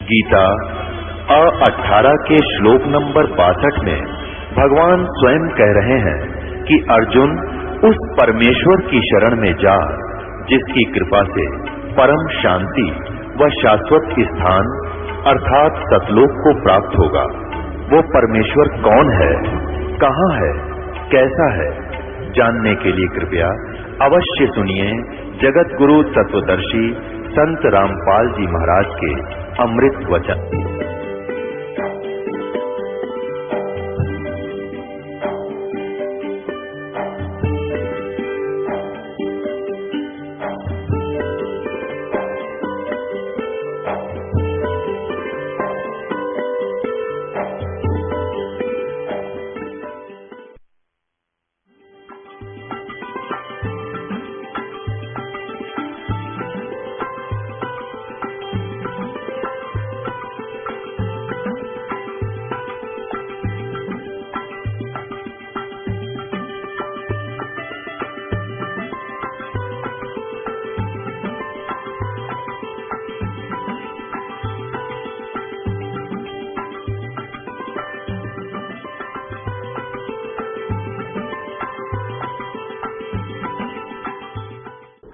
गीता 18 के श्लोक नंबर 62 में भगवान स्वयं कह रहे हैं कि अर्जुन उस परमेश्वर की शरण में जा जिसकी कृपा से परम शांति व शाश्वत स्थान अर्थात सतलोक को प्राप्त होगा। वो परमेश्वर कौन है, कहाँ है, कैसा है, जानने के लिए कृपया अवश्य सुनिए जगत गुरु तत्वदर्शी संत रामपाल जी महाराज के अमृत वचन।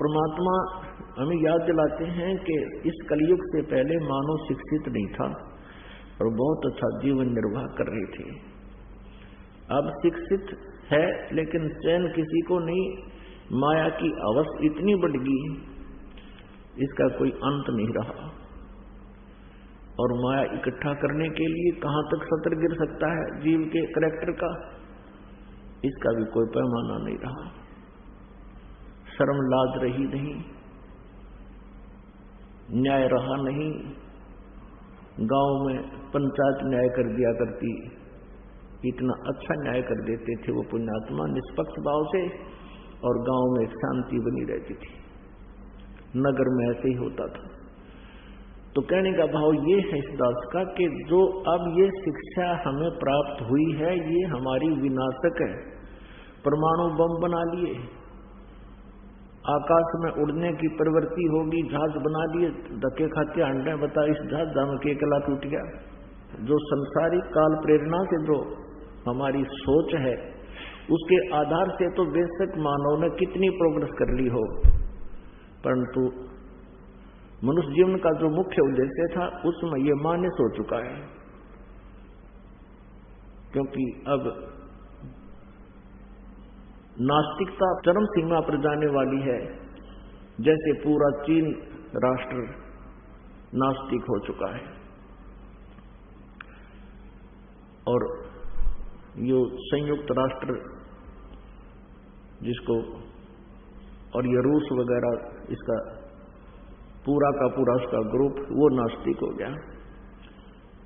परमात्मा हमें याद दिलाते हैं कि इस कलयुग से पहले मानव शिक्षित नहीं था और बहुत अच्छा जीवन निर्वाह कर रहे थे। अब शिक्षित है लेकिन चैन किसी को नहीं, माया की अवस्था इतनी बढ़ गई इसका कोई अंत नहीं रहा। और माया इकट्ठा करने के लिए कहां तक सतर गिर सकता है जीव के करैक्टर का, इसका भी कोई पैमाना नहीं रहा। शर्म लाज रही नहीं, न्याय रहा नहीं। गांव में पंचायत न्याय कर दिया करती, इतना अच्छा न्याय कर देते थे वो पुण्यात्मा निष्पक्ष भाव से, और गांव में एक शांति बनी रहती थी। नगर में ऐसे ही होता था। तो कहने का भाव ये है इस दास का कि जो अब ये शिक्षा हमें प्राप्त हुई है ये हमारी विनाशक है। परमाणु बम बना लिए, आकाश में उड़ने की प्रवृत्ति होगी, जहाज बना लिए, धक्के खाते अंडे बता इस जहाज दाम के कला टूट गया। जो संसारिक काल प्रेरणा से जो हमारी सोच है उसके आधार से तो बेशक मानव ने कितनी प्रोग्रेस कर ली हो, परंतु मनुष्य जीवन का जो मुख्य उद्देश्य था उसमें ये मान्य हो चुका है। क्योंकि अब नास्तिकता चरम सीमा पर जाने वाली है। जैसे पूरा चीन राष्ट्र नास्तिक हो चुका है, और ये संयुक्त राष्ट्र जिसको और ये रूस वगैरह इसका पूरा का पूरा उसका ग्रुप वो नास्तिक हो गया।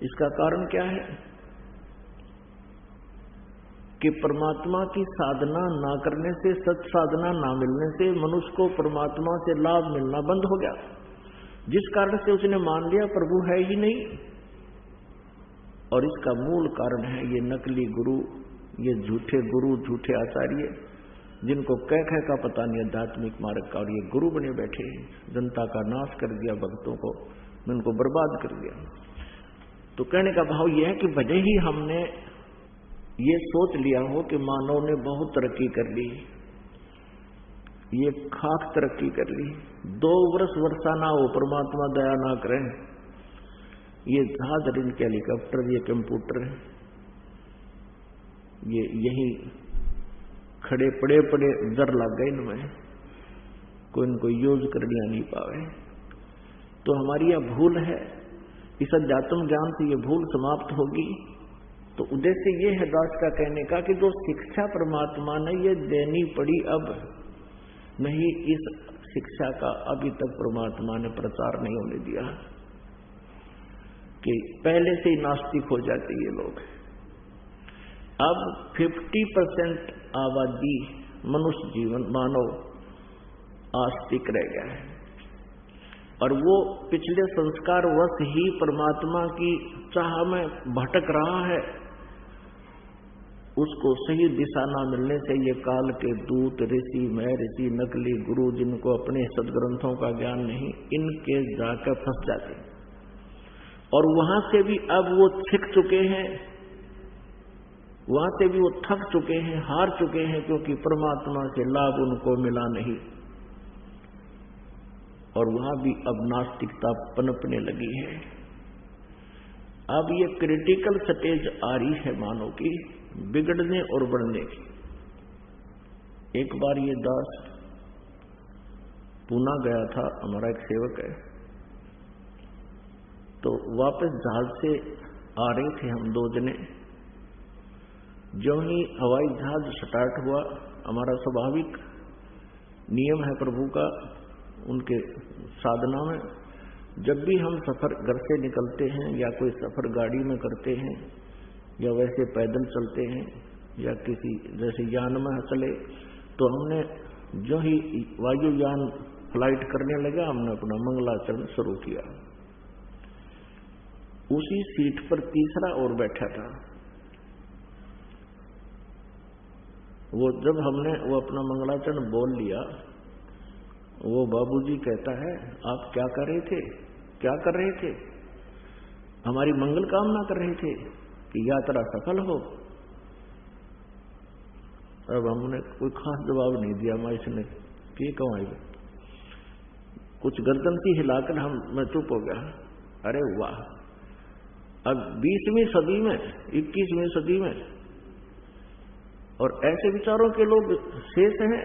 इसका कारण क्या है कि परमात्मा की साधना ना करने से, सत साधना ना मिलने से मनुष्य को परमात्मा से लाभ मिलना बंद हो गया, जिस कारण से उसने मान लिया प्रभु है ही नहीं। और इसका मूल कारण है ये नकली गुरु, ये झूठे गुरु, झूठे आचार्य, जिनको कह का पता नहीं आध्यात्मिक मार्ग का, और ये गुरु बने बैठे, जनता का नाश कर दिया, भक्तों को उनको बर्बाद कर दिया। तो कहने का भाव यह है कि भले ही हमने ये सोच लिया हो कि मानव ने बहुत तरक्की कर ली, ये खाक तरक्की कर ली, 2 वर्ष वर्षा ना हो परमात्मा दया ना करें, ये जहाज, इनके हेलीकॉप्टर, ये कंप्यूटर, ये यही खड़े पड़े जर लग गए इनमें, कोई इनको यूज कर लिया नहीं पावे। तो हमारी यह भूल है, इस अध्यात्म ज्ञान से ये भूल समाप्त होगी। तो उद्देश्य ये है दास का कहने का कि जो शिक्षा परमात्मा ने ये देनी पड़ी, अब नहीं इस शिक्षा का अभी तक परमात्मा ने प्रचार नहीं होने दिया, कि पहले से ही नास्तिक हो जाते ये लोग। अब 50% आबादी मनुष्य जीवन मानव आस्तिक रह गया है, और वो पिछले संस्कार वश ही परमात्मा की चाह में भटक रहा है। उसको सही दिशा न मिलने से ये काल के दूत, ऋषि, महर्षि, नकली गुरु, जिनको अपने सदग्रंथों का ज्ञान नहीं, इनके जाकर फंस जाते और वहां से भी अब वो छिक चुके हैं, वहां से भी वो थक चुके हैं, हार चुके हैं, क्योंकि परमात्मा से लाभ उनको मिला नहीं। और वहां भी अब नास्तिकता पनपने लगी है। अब ये क्रिटिकल स्टेज आ रही है मानव की बिगड़ने और बढ़ने की। एक बार ये दास पूना गया था, हमारा एक सेवक है, तो वापस जहाज से आ रहे थे हम 2 जने। जो ही हवाई जहाज स्टार्ट हुआ, हमारा स्वाभाविक नियम है प्रभु का, उनके साधना में, जब भी हम सफर घर से निकलते हैं या कोई सफर गाड़ी में करते हैं या वैसे पैदल चलते हैं या किसी जैसे यान में चले, तो हमने जो ही वायुयान फ्लाइट करने लगा, हमने अपना मंगलाचरण शुरू किया। उसी सीट पर तीसरा और बैठा था। वो जब हमने वो अपना मंगलाचरण बोल लिया, वो बाबूजी कहता है, आप क्या कर रहे थे? क्या कर रहे थे? हमारी मंगल कामना कर रहे थे कि यात्रा सफल हो। अब हमने कोई खास जवाब नहीं दिया। इसने कि कमाई कुछ गर्दन सी हिलाकर मैं चुप हो गया। अरे वाह, अब 20वीं सदी में, 21वीं सदी में, और ऐसे विचारों के लोग शेष हैं।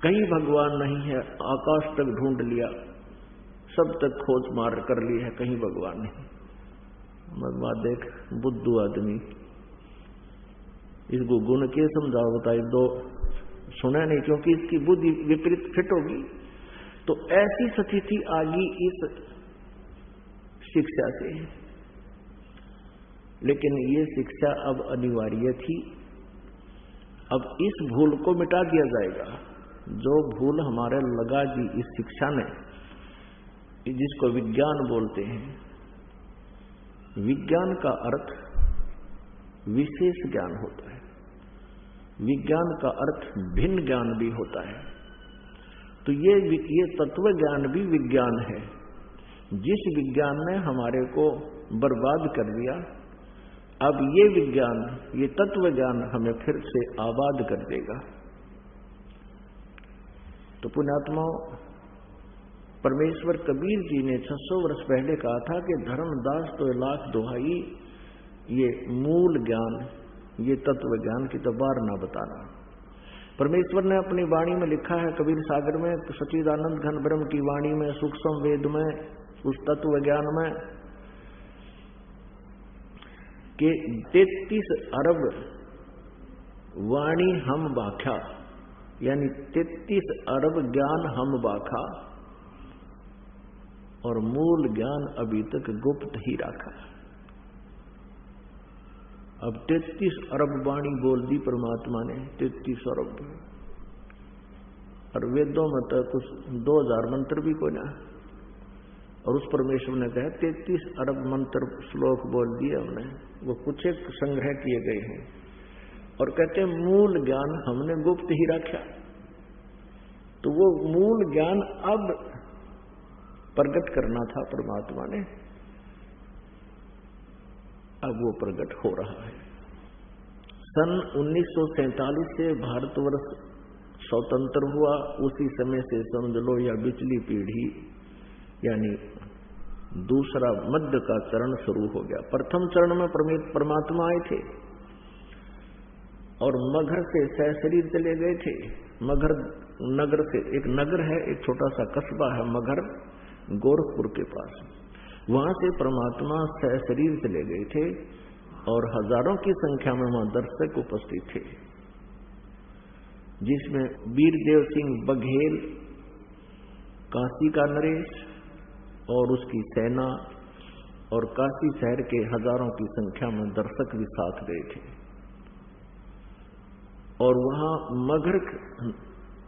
कहीं भगवान नहीं है, आकाश तक ढूंढ लिया, सब तक खोज मार कर ली है, कहीं भगवान नहीं। भगवान देख, बुद्धू आदमी, इसको गुण के समझाओ बताइए, 2 सुना नहीं, क्योंकि इसकी बुद्धि विपरीत फिट होगी। तो ऐसी स्थिति आ गई इस शिक्षा से। लेकिन ये शिक्षा अब अनिवार्य थी। अब इस भूल को मिटा दिया जाएगा। जो भूल हमारे लगा दी इस शिक्षा ने, जिसको विज्ञान बोलते हैं। विज्ञान का अर्थ विशेष ज्ञान होता है, विज्ञान का अर्थ भिन्न ज्ञान भी होता है। तो ये तत्व ज्ञान भी विज्ञान है। जिस विज्ञान ने हमारे को बर्बाद कर दिया, अब ये विज्ञान, ये तत्व ज्ञान हमें फिर से आबाद कर देगा। तो पुण्यात्माओं, परमेश्वर कबीर जी ने 600 वर्ष पहले कहा था कि धर्मदास तो लाख दुहाई, ये मूल ज्ञान, ये तत्व ज्ञान की तो बार ना बताना। परमेश्वर ने अपनी वाणी में लिखा है, कबीर सागर में, सच्चिदानंद घन ब्रह्म की वाणी में, सूक्ष्म वेद में, उस तत्व ज्ञान में, कि 33 अरब वाणी हम बाख्या, यानी 33 अरब ज्ञान हम बाखा, और मूल ज्ञान अभी तक गुप्त ही रखा। अब 33 अरब वाणी बोल दी परमात्मा ने, 33 अरब, और वेदों में तो कुछ 2000 मंत्र भी को ना, और उस परमेश्वर ने कहा 33 अरब मंत्र श्लोक बोल दिए हमने, वो कुछ एक संग्रह किए गए हैं, और कहते हैं मूल ज्ञान हमने गुप्त ही रखा। तो वो मूल ज्ञान अब प्रकट करना था परमात्मा ने, अब वो प्रकट हो रहा है। सन 1947 से भारतवर्ष स्वतंत्र हुआ, उसी समय से समझ लो या पिछली पीढ़ी, यानी दूसरा मध्य का चरण शुरू हो गया। प्रथम चरण में परमात्मा आए थे और मगहर से सहशरीर चले गए थे। मगहर नगर से, एक नगर है, एक छोटा सा कस्बा है मगहर, गोरखपुर के पास, वहां से परमात्मा सहशरीर चले गए थे, और हजारों की संख्या में वहां दर्शक उपस्थित थे, जिसमें वीरदेव सिंह बघेल, काशी का नरेश और उसकी सेना, और काशी शहर के हजारों की संख्या में दर्शक भी साथ गए थे। और वहां मगहर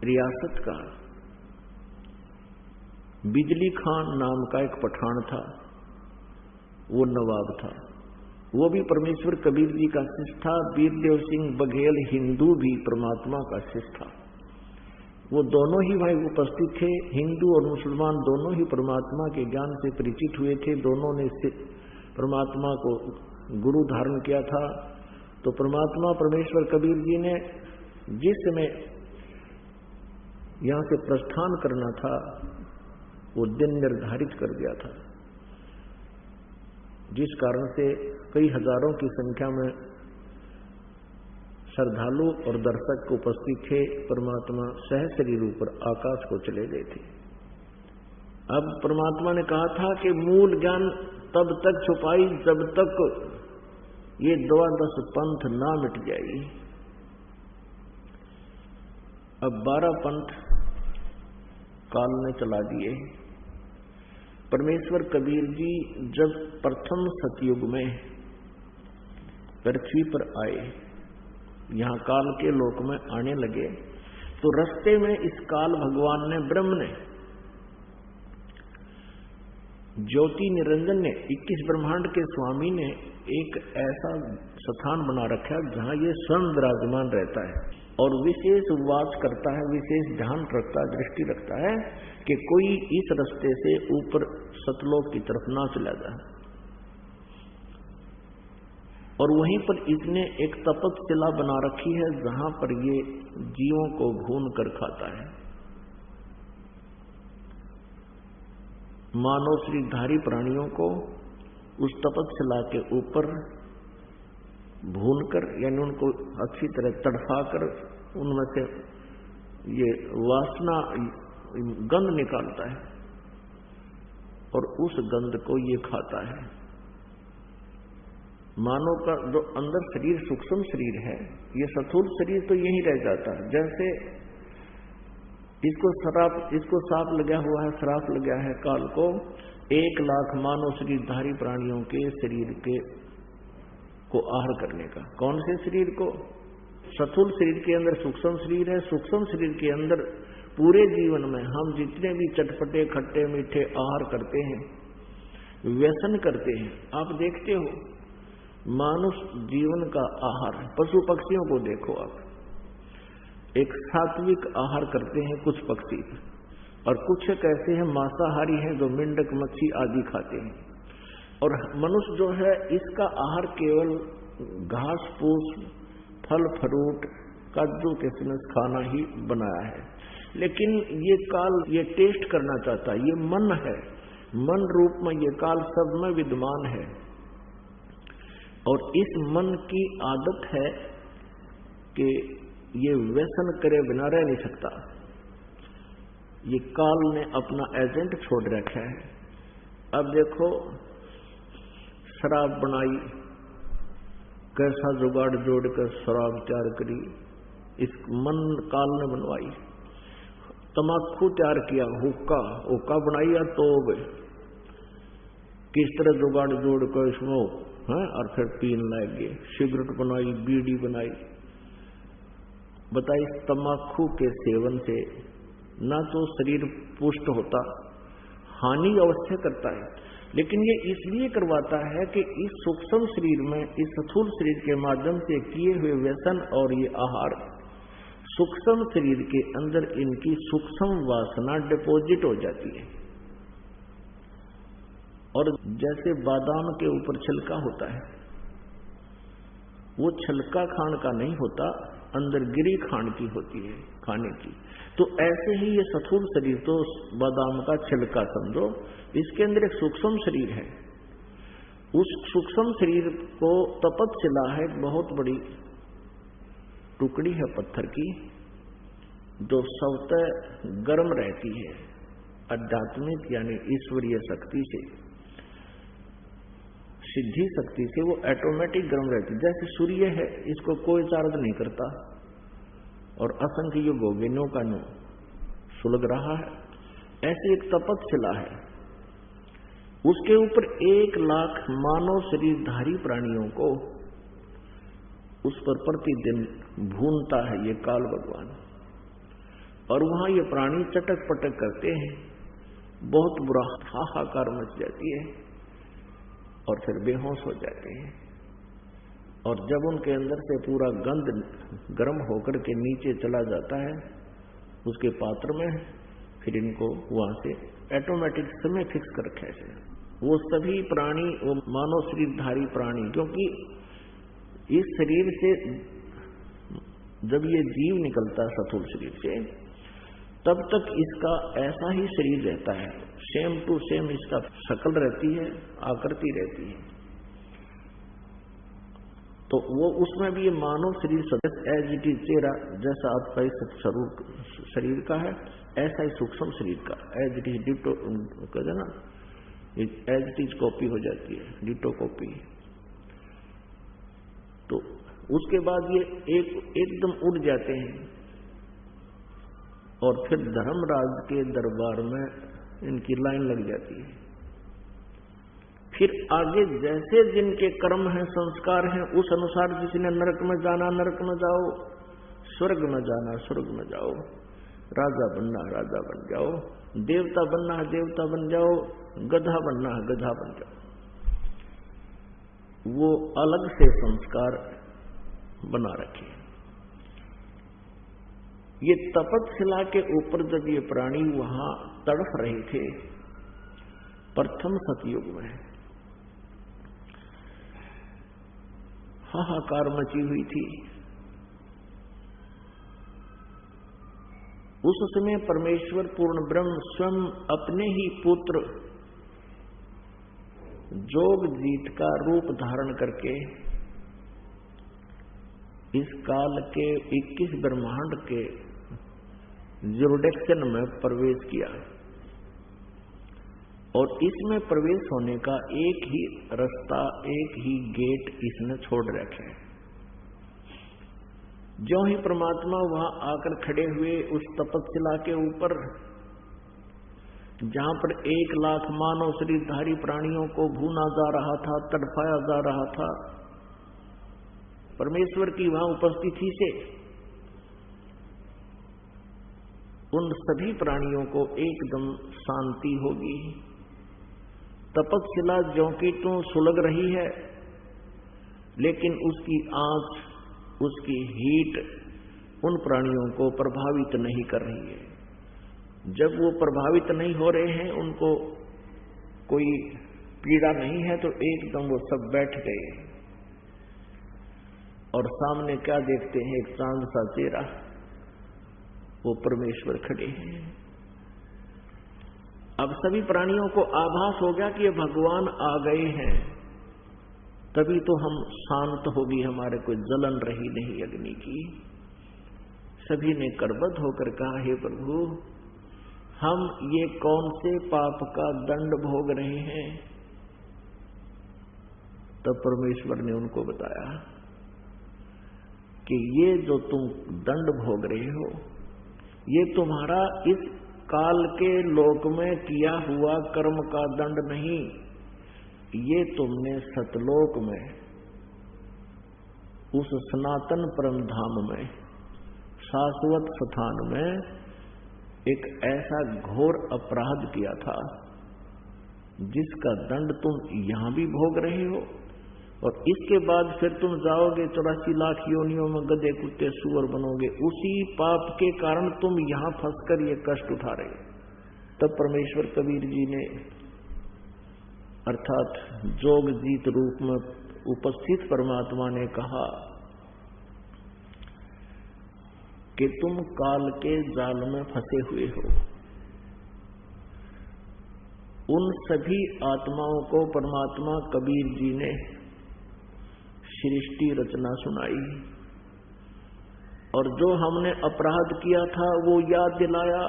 रियासत का बिजली खान नाम का एक पठान था, वो नवाब था, वो भी परमेश्वर कबीर जी का शिष्य था। वीरदेव सिंह बघेल हिंदू भी परमात्मा का शिष्य था। वो दोनों ही भाई उपस्थित थे। हिंदू और मुसलमान दोनों ही परमात्मा के ज्ञान से परिचित हुए थे। दोनों ने परमात्मा को गुरु धारण किया था। तो परमात्मा परमेश्वर कबीर जी ने जिस समय यहां से प्रस्थान करना था वो दिन निर्धारित कर दिया था, जिस कारण से कई हजारों की संख्या में श्रद्धालु और दर्शक उपस्थित थे। परमात्मा सहशरीर ऊपर आकाश को चले गए थे। अब परमात्मा ने कहा था कि मूल ज्ञान तब तक छुपाई जब तक ये 12 पंथ ना मिट जाए। अब 12 पंथ काल ने चला दिए। परमेश्वर कबीर जी जब प्रथम सतयुग में पृथ्वी पर आए, यहां काल के लोक में आने लगे, तो रास्ते में इस काल भगवान ने ब्रह्म ने ज्योति निरंजन ने 21 ब्रह्मांड के स्वामी ने एक ऐसा स्थान बना रखा है जहां ये स्वयं विराजमान रहता है और विशेष वास करता है, विशेष ध्यान रखता है, दृष्टि रखता है कि कोई इस रास्ते से ऊपर सतलोक की तरफ ना चला जाए। और वहीं पर इसने एक तपस्शिला बना रखी है जहां पर ये जीवों को भून कर खाता है। मानव शरीरधारी प्राणियों को उस तपस्शिला के ऊपर भूनकर, यानी उनको अच्छी तरह तड़फाकर उनमें से ये वासना गंध निकालता है और उस गंध को ये खाता है। मानव का जो अंदर शरीर सूक्ष्म शरीर है, ये स्थूल शरीर तो यही रह जाता है। जैसे इसको सांप लगा हुआ है, श्राप लगा है काल को 1 लाख मानव शरीरधारी प्राणियों के शरीर को आहार करने का। कौन से शरीर को? स्थूल शरीर के अंदर सूक्ष्म शरीर है। सूक्ष्म शरीर के अंदर पूरे जीवन में हम जितने भी चटपटे खट्टे मीठे आहार करते हैं, व्यसन करते हैं, आप देखते हो मानुष जीवन का आहार, पशु पक्षियों को देखो आप, एक सात्विक आहार करते हैं कुछ पक्षी, और कुछ एक ऐसे हैं मांसाहारी हैं जो मेंढक मच्छी आदि खाते हैं। और मनुष्य जो है इसका आहार केवल घास फूस, फल फ्रूट, काजू किशमिश खाना ही बनाया है। लेकिन ये काल ये टेस्ट करना चाहता है, ये मन है, मन रूप में ये काल सब में विद्यमान है। और इस मन की आदत है कि ये व्यसन करे बिना रह नहीं सकता। ये काल ने अपना एजेंट छोड़ रखा है। अब देखो शराब बनाई, कैसा जुगाड़ जोड़कर शराब तैयार करी, इस मन काल ने बनवाई। तमाकू तैयार किया, हुक्का बनाई या तोब, किस तरह जुगाड़ जोड़कर इसमें है, और फिर पीन लग गए। सिगरेट बनाई, बीड़ी बनाई। बताइए तमाकू के सेवन से ना तो शरीर पुष्ट होता, हानि अवश्य करता है, लेकिन ये इसलिए करवाता है कि इस सूक्ष्म शरीर में, इस स्थूल शरीर के माध्यम से किए हुए व्यसन और ये आहार सूक्ष्म शरीर के अंदर इनकी सूक्ष्म वासना डिपॉजिट हो जाती है। और जैसे बादाम के ऊपर छिलका होता है, वो छिलका खान का नहीं होता, अंदर गिरी खान की होती है, खाने की। तो ऐसे ही ये स्थूल शरीर तो बादाम का छिलका समझो, इसके अंदर एक सूक्ष्म शरीर है। उस सूक्ष्म शरीर को तपस्शिला है, बहुत बड़ी टुकड़ी है पत्थर की, जो स्वतः गर्म रहती है आध्यात्मिक यानी ईश्वरीय शक्ति से, सिद्धि शक्ति से वो ऑटोमेटिक गर्म रहती है। जैसे सूर्य है, इसको कोई चार्ज नहीं करता और असंख्य युग हो गए नौ का नौ सुलग रहा है। ऐसी एक तपस्शिला है, उसके ऊपर 1 लाख मानव शरीरधारी प्राणियों को उस पर प्रतिदिन भूनता है ये काल भगवान। और वहां ये प्राणी चटक पटक करते हैं, बहुत बुरा हाहाकार मच जाती है और फिर बेहोश हो जाते हैं। और जब उनके अंदर से पूरा गंध गर्म होकर के नीचे चला जाता है उसके पात्र में, फिर इनको वहां से ऑटोमेटिक समय फिक्स कर रखा है। वो सभी प्राणी, वो मानव शरीरधारी प्राणी, क्योंकि इस शरीर से जब ये जीव निकलता है स्थूल शरीर से, तब तक इसका ऐसा ही शरीर रहता है, सेम टू सेम इसका शक्ल रहती है, आकृति रहती है। तो वो उसमें भी ये मानव शरीर सदस्य एज इट इज, चेहरा जैसा आपका इस स्वरूप शरीर का है, ऐसा ही सूक्ष्म शरीर का एज इट इज डिटो कहते ना, एज इट इज कॉपी हो जाती है, डिटो कॉपी। तो उसके बाद ये एकदम उड़ जाते हैं और फिर धर्मराज के दरबार में इनकी लाइन लग जाती है। फिर आगे जैसे जिनके कर्म हैं, संस्कार हैं, उस अनुसार जिसने नरक में जाना नरक में जाओ, स्वर्ग में जाना स्वर्ग में जाओ, राजा बनना राजा बन जाओ, देवता बनना है देवता बन जाओ, गधा बनना है गधा बन जाओ। वो अलग से संस्कार बना रखे। ये तपतशिला के ऊपर जब ये प्राणी वहां तड़फ रहे थे प्रथम सतयुग में, हाहाकार मची हुई थी। उस समय परमेश्वर पूर्ण ब्रह्म स्वयं अपने ही पुत्र जोगजीत का रूप धारण करके इस काल के 21 ब्रह्मांड के जुरिडिक्शन में प्रवेश किया, और इसमें प्रवेश होने का एक ही रास्ता, एक ही गेट इसने छोड़ रखे। ज्यों ही परमात्मा वहां आकर खड़े हुए उस तपतशिला के ऊपर, जहां पर 1 लाख मानव शरीरधारी प्राणियों को भूना जा रहा था, तड़पाया जा रहा था, परमेश्वर की वहां उपस्थिति से उन सभी प्राणियों को एकदम शांति होगी। तपतशिला ज्यों की त्यों सुलग रही है, लेकिन उसकी आंच, उसकी हीट उन प्राणियों को प्रभावित नहीं कर रही है। जब वो प्रभावित नहीं हो रहे हैं, उनको कोई पीड़ा नहीं है, तो एकदम वो सब बैठ गए और सामने क्या देखते हैं, एक चांद सा चेहरा, वो परमेश्वर खड़े हैं। अब सभी प्राणियों को आभास हो गया कि ये भगवान आ गए हैं, तभी तो हम शांत होगी, हमारे कोई जलन रही नहीं अग्नि की। सभी ने करबद्ध होकर कहा, हे प्रभु, हम ये कौन से पाप का दंड भोग रहे हैं? तब परमेश्वर ने उनको बताया कि ये जो तुम दंड भोग रहे हो, ये तुम्हारा इस काल के लोक में किया हुआ कर्म का दंड नहीं, ये तुमने सतलोक में, उस सनातन परम धाम में, शाश्वत स्थान में एक ऐसा घोर अपराध किया था जिसका दंड तुम यहां भी भोग रहे हो, और इसके बाद फिर तुम जाओगे 84 लाख योनियों में गधे कुत्ते सूअर बनोगे। उसी पाप के कारण तुम यहां फंसकर ये कष्ट उठा रहे हो। तब परमेश्वर कबीर जी ने, अर्थात जोगजीत रूप में उपस्थित परमात्मा ने कहा कि तुम काल के जाल में फंसे हुए हो। उन सभी आत्माओं को परमात्मा कबीर जी ने सृष्टि रचना सुनाई, और जो हमने अपराध किया था वो याद दिलाया,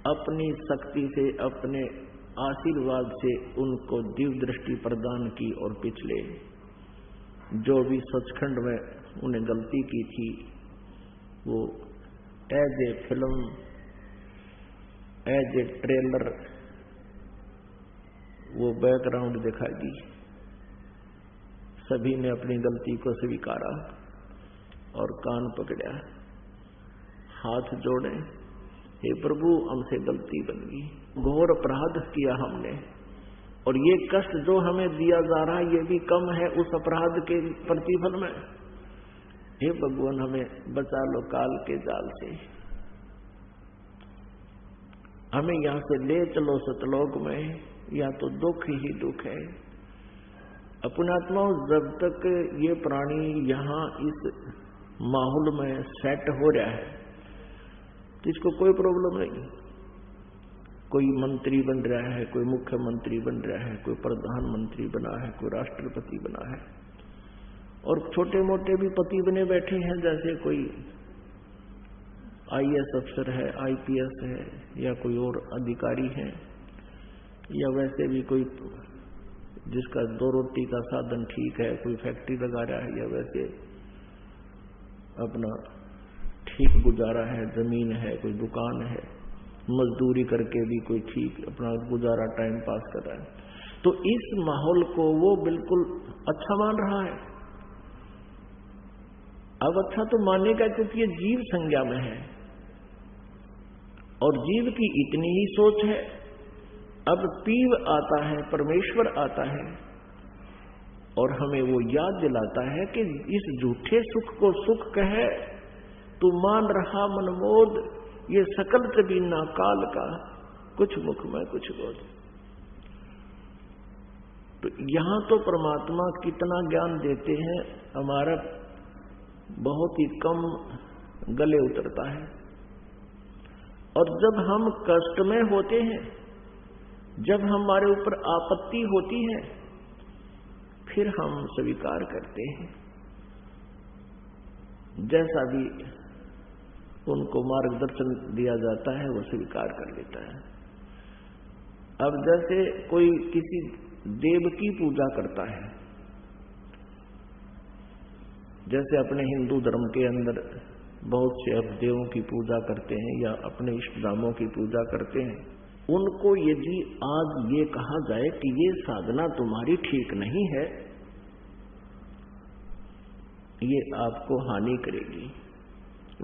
अपनी शक्ति से, अपने आशीर्वाद से उनको दिव्य दृष्टि प्रदान की, और पिछले जो भी सचखंड में उन्हें गलती की थी वो as a film, as a trailer, वो बैकग्राउंड दिखाई दी। सभी ने अपनी गलती को स्वीकारा और कान पकड़ा, हाथ जोड़े, हे प्रभु हमसे गलती बन गई, घोर अपराध किया हमने, और ये कष्ट जो हमें दिया जा रहा है ये भी कम है उस अपराध के प्रतिफल में। हे भगवान हमें बचा लो काल के जाल से। हमें यहाँ से ले चलो सतलोक में, या तो दुख ही दुख है। पुण्यात्माओं, जब तक ये प्राणी यहाँ इस माहौल में सेट हो रहा है तो इसको कोई प्रॉब्लम नहीं। कोई मंत्री बन रहा है, कोई मुख्यमंत्री बन रहा है, कोई प्रधानमंत्री बना है, कोई राष्ट्रपति बना है, और छोटे मोटे भी पति बने बैठे हैं, जैसे कोई IAS अफसर है, IPS है, या कोई और अधिकारी है, या वैसे भी कोई जिसका 2 रोटी का साधन ठीक है, कोई फैक्ट्री लगा रहा है, या वैसे अपना ठीक गुजारा है, जमीन है, कोई दुकान है, मजदूरी करके भी कोई ठीक अपना गुजारा टाइम पास कर रहा है, तो इस माहौल को वो बिल्कुल अच्छा मान रहा है। अब अच्छा तो मानेगा क्योंकि ये जीव संज्ञा में है और जीव की इतनी ही सोच है। अब पीव आता है, परमेश्वर आता है और हमें वो याद दिलाता है कि इस झूठे सुख को सुख कहे तू मान रहा मनमोद, ये सकल कबीना काल का, कुछ मुख में कुछ बोध। तो यहां तो परमात्मा कितना ज्ञान देते हैं, हमारा बहुत ही कम गले उतरता है। और जब हम कष्ट में होते हैं, जब हमारे ऊपर आपत्ति होती है, फिर हम स्वीकार करते हैं, जैसा भी उनको मार्गदर्शन दिया जाता है वो स्वीकार कर लेता है। अब जैसे कोई किसी देव की पूजा करता है, जैसे अपने हिंदू धर्म के अंदर बहुत से अब देवों की पूजा करते हैं या अपने इष्ट धामों की पूजा करते हैं, उनको यदि आज ये कहा जाए कि ये साधना तुम्हारी ठीक नहीं है, ये आपको हानि करेगी,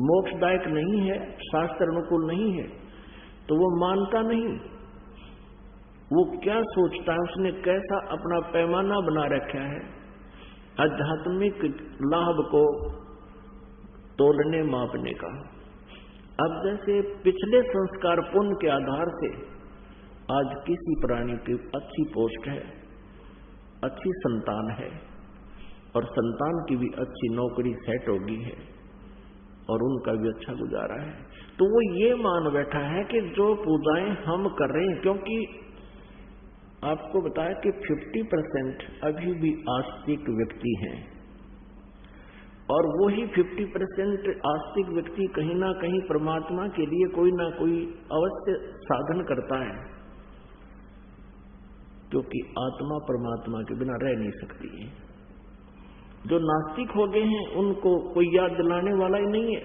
मोक्षदायक नहीं है, शास्त्र अनुकूल नहीं है, तो वो मानता नहीं। वो क्या सोचता है, उसने कैसा अपना पैमाना बना रखा है आध्यात्मिक लाभ को तोलने मापने का। अब जैसे पिछले संस्कार पुण्य के आधार से आज किसी प्राणी की अच्छी पोस्ट है, अच्छी संतान है, और संतान की भी अच्छी नौकरी सेट होगी है, और उनका भी अच्छा गुजारा है, तो वो ये मान बैठा है कि जो पूजाएं हम कर रहे हैं, क्योंकि आपको बताया कि 50% अभी भी आस्तिक व्यक्ति हैं, और वही 50% आस्तिक व्यक्ति कहीं ना कहीं परमात्मा के लिए कोई ना कोई अवश्य साधन करता है, क्योंकि आत्मा परमात्मा के बिना रह नहीं सकती है। जो नास्तिक हो गए हैं उनको कोई याद दिलाने वाला ही नहीं है,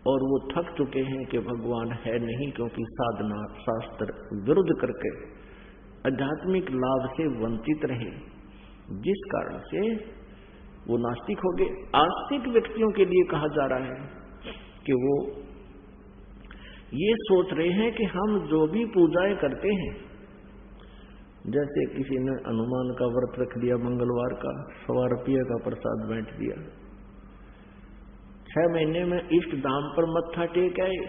और वो थक चुके हैं कि भगवान है नहीं, क्योंकि साधना शास्त्र विरुद्ध करके आध्यात्मिक लाभ से वंचित रहे, जिस कारण से वो नास्तिक हो गए। आस्तिक व्यक्तियों के लिए कहा जा रहा है कि वो ये सोच रहे हैं कि हम जो भी पूजाएं करते हैं, जैसे किसी ने हनुमान का व्रत रख लिया, मंगलवार का 100 रुपये का प्रसाद बांट दिया, 6 महीने में इष्ट धाम पर मत्था टेक आए,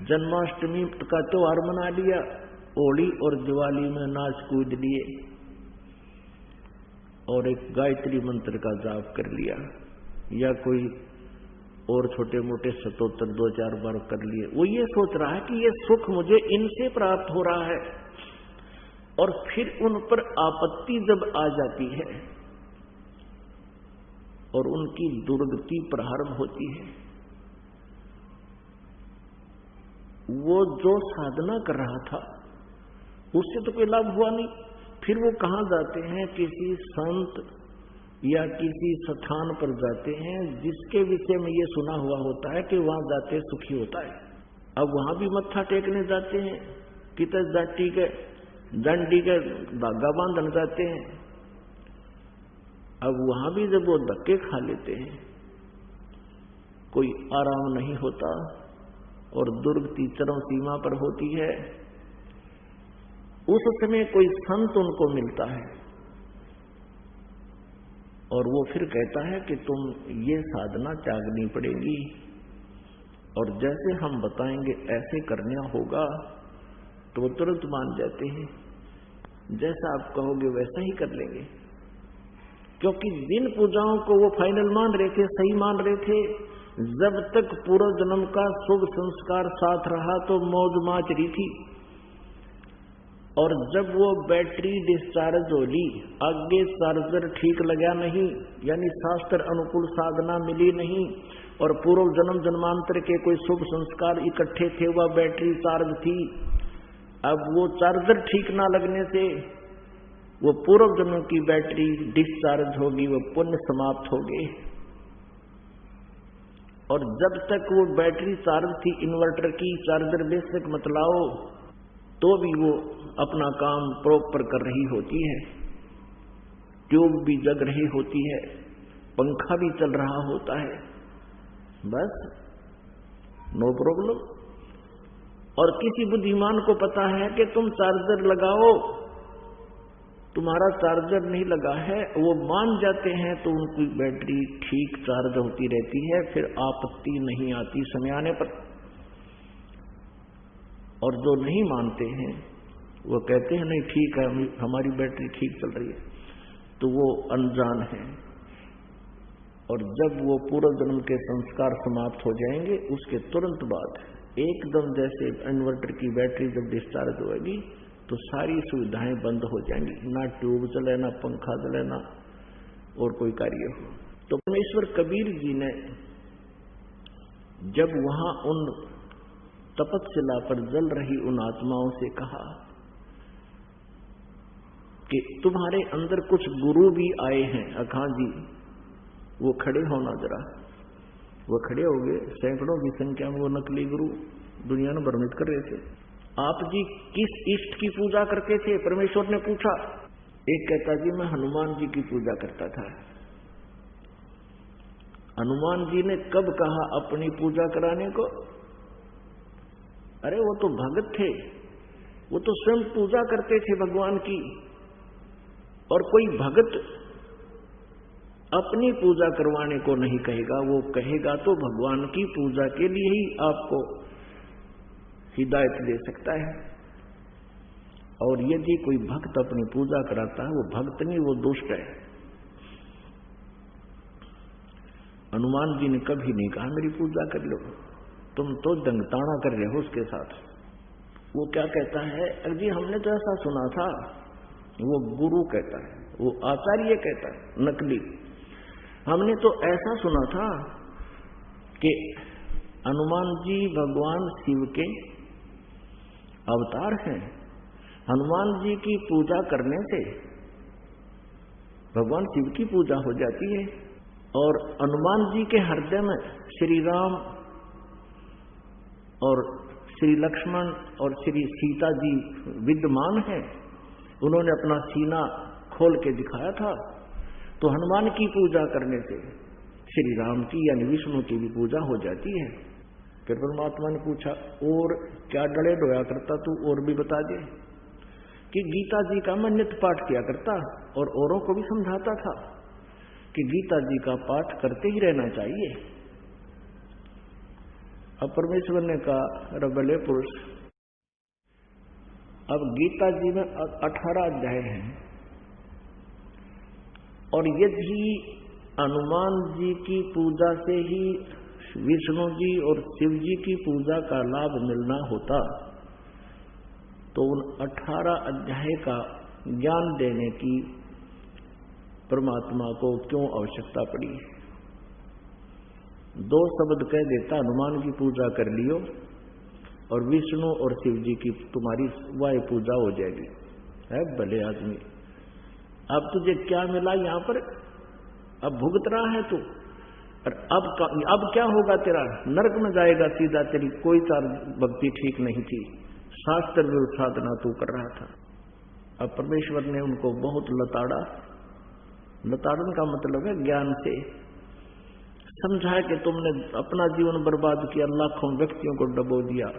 जन्माष्टमी का त्योहार मना लिया, होली और दिवाली में नाच कूद लिए, और एक गायत्री मंत्र का जाप कर लिया, या कोई और छोटे मोटे स्तोत्र 2-4 बार कर लिए। वो ये सोच रहा है कि ये सुख मुझे इनसे प्राप्त हो रहा है, और फिर उन पर आपत्ति जब आ जाती है और उनकी दुर्गति प्रारंभ होती है, वो जो साधना कर रहा था उससे तो कोई लाभ हुआ नहीं, फिर वो कहां जाते हैं, किसी संत या किसी स्थान पर जाते हैं जिसके विषय में ये सुना हुआ होता है कि वहां जाते सुखी होता है। अब वहां भी मत्था टेकने जाते हैं, कितने जाति के दंडी के धागा बांधने जाते हैं। अब वहां भी जब वो धक्के खा लेते हैं, कोई आराम नहीं होता और दुर्गति चरम सीमा पर होती है, उस समय कोई संत उनको मिलता है और वो फिर कहता है कि तुम ये साधना त्यागनी पड़ेगी और जैसे हम बताएंगे ऐसे करना होगा तो वो तुरंत मान जाते हैं, जैसा आप कहोगे वैसा ही कर लेंगे। क्योंकि जिन पूजाओं को वो फाइनल मान रहे थे, सही मान रहे थे, जब तक पूर्व जन्म का शुभ संस्कार साथ रहा तो मौज माच रही थी, और जब वो बैटरी डिस्चार्ज हो ली, आगे चार्जर ठीक लगा नहीं, यानी शास्त्र अनुकूल साधना मिली नहीं, और पूर्व जन्म जन्मांतर के कोई शुभ संस्कार इकट्ठे थे, वह बैटरी चार्ज थी, अब वो चार्जर ठीक ना लगने से वो पूर्व जन्म की बैटरी डिस्चार्ज होगी, वो पुण्य समाप्त हो गए। और जब तक वो बैटरी चार्ज थी इन्वर्टर की, चार्जर बेशक मत लाओ, तो भी वो अपना काम प्रॉपर कर रही होती है, ट्यूब भी जग रही होती है, पंखा भी चल रहा होता है, बस नो प्रॉब्लम। और किसी बुद्धिमान को पता है कि तुम चार्जर लगाओ, तुम्हारा चार्जर नहीं लगा है, वो मान जाते हैं तो उनकी बैटरी ठीक चार्ज होती रहती है, फिर आपत्ति नहीं आती समय आने पर। और जो नहीं मानते हैं वो कहते हैं नहीं ठीक है, हमारी बैटरी ठीक चल रही है, तो वो अनजान है। और जब वो पूर्व जन्म के संस्कार समाप्त हो जाएंगे, उसके तुरंत बाद एकदम जैसे इन्वर्टर की बैटरी जब डिस्चार्ज होगी तो सारी सुविधाएं बंद हो जाएंगी, ना ट्यूब चले, ना पंखा चले, ना और कोई कार्य हो। तो परमेश्वर कबीर जी ने जब वहां उन तपस्या पर जल रही उन आत्माओं से कहा कि तुम्हारे अंदर कुछ गुरु भी आए हैं, अखां जी वो खड़े होना जरा। वो खड़े हो गए, सैकड़ों की संख्या में वो नकली गुरु दुनिया में भ्रमित कर रहे थे। आप जी किस इष्ट की पूजा करते थे? परमेश्वर ने पूछा। एक कहता जी मैं हनुमान जी की पूजा करता था। हनुमान जी ने कब कहा अपनी पूजा कराने को? अरे वो तो भगत थे, वो तो स्वयं पूजा करते थे भगवान की। और कोई भगत अपनी पूजा करवाने को नहीं कहेगा, वो कहेगा तो भगवान की पूजा के लिए ही आपको हिदायत दे सकता है। और यदि कोई भक्त अपनी पूजा कराता है, वो भक्त नहीं, वो दुष्ट है। हनुमान जी ने कभी नहीं कहा मेरी पूजा कर लो, तुम तो दंगताना कर रहे हो उसके साथ। वो क्या कहता है, जी हमने तो ऐसा सुना था। वो गुरु कहता है, वो आचार्य कहता है, नकली। हमने तो ऐसा सुना था कि हनुमान जी भगवान शिव के अवतार हैं। हनुमान जी की पूजा करने से भगवान शिव की पूजा हो जाती है। और हनुमान जी के हृदय में श्री राम और श्री लक्ष्मण और श्री सीता जी विद्यमान हैं। उन्होंने अपना सीना खोल के दिखाया था। तो हनुमान की पूजा करने से श्री राम की यानी विष्णु की भी पूजा हो जाती है। फिर परमात्मा ने पूछा और क्या डरे डोया करता तू, और भी बता दे। कि गीता जी का मैं नित्य पाठ किया करता और औरों को भी समझाता था कि गीता जी का पाठ करते ही रहना चाहिए। अब परमेश्वर ने कहा रबले पुरुष, अब गीता जी में 18 अध्याय हैं, और यदि हनुमान जी की पूजा से ही विष्णु जी और शिव जी की पूजा का लाभ मिलना होता तो उन 18 अध्याय का ज्ञान देने की परमात्मा को क्यों आवश्यकता पड़ी? 2 शब्द कह देता, हनुमान की पूजा कर लियो और विष्णु और शिव जी की तुम्हारी वायु पूजा हो जाएगी। है भले आदमी, अब तुझे क्या मिला यहां पर? अब भुगत रहा है तू, और अब क्या होगा तेरा? नरक में जाएगा सीधा। तेरी कोई भक्ति ठीक नहीं थी, शास्त्र विरुद्ध साधना तू कर रहा था। अब परमेश्वर ने उनको बहुत लताड़ा। लताड़न का मतलब है ज्ञान से समझाया कि तुमने अपना जीवन बर्बाद किया, लाखों व्यक्तियों को डबो दिया।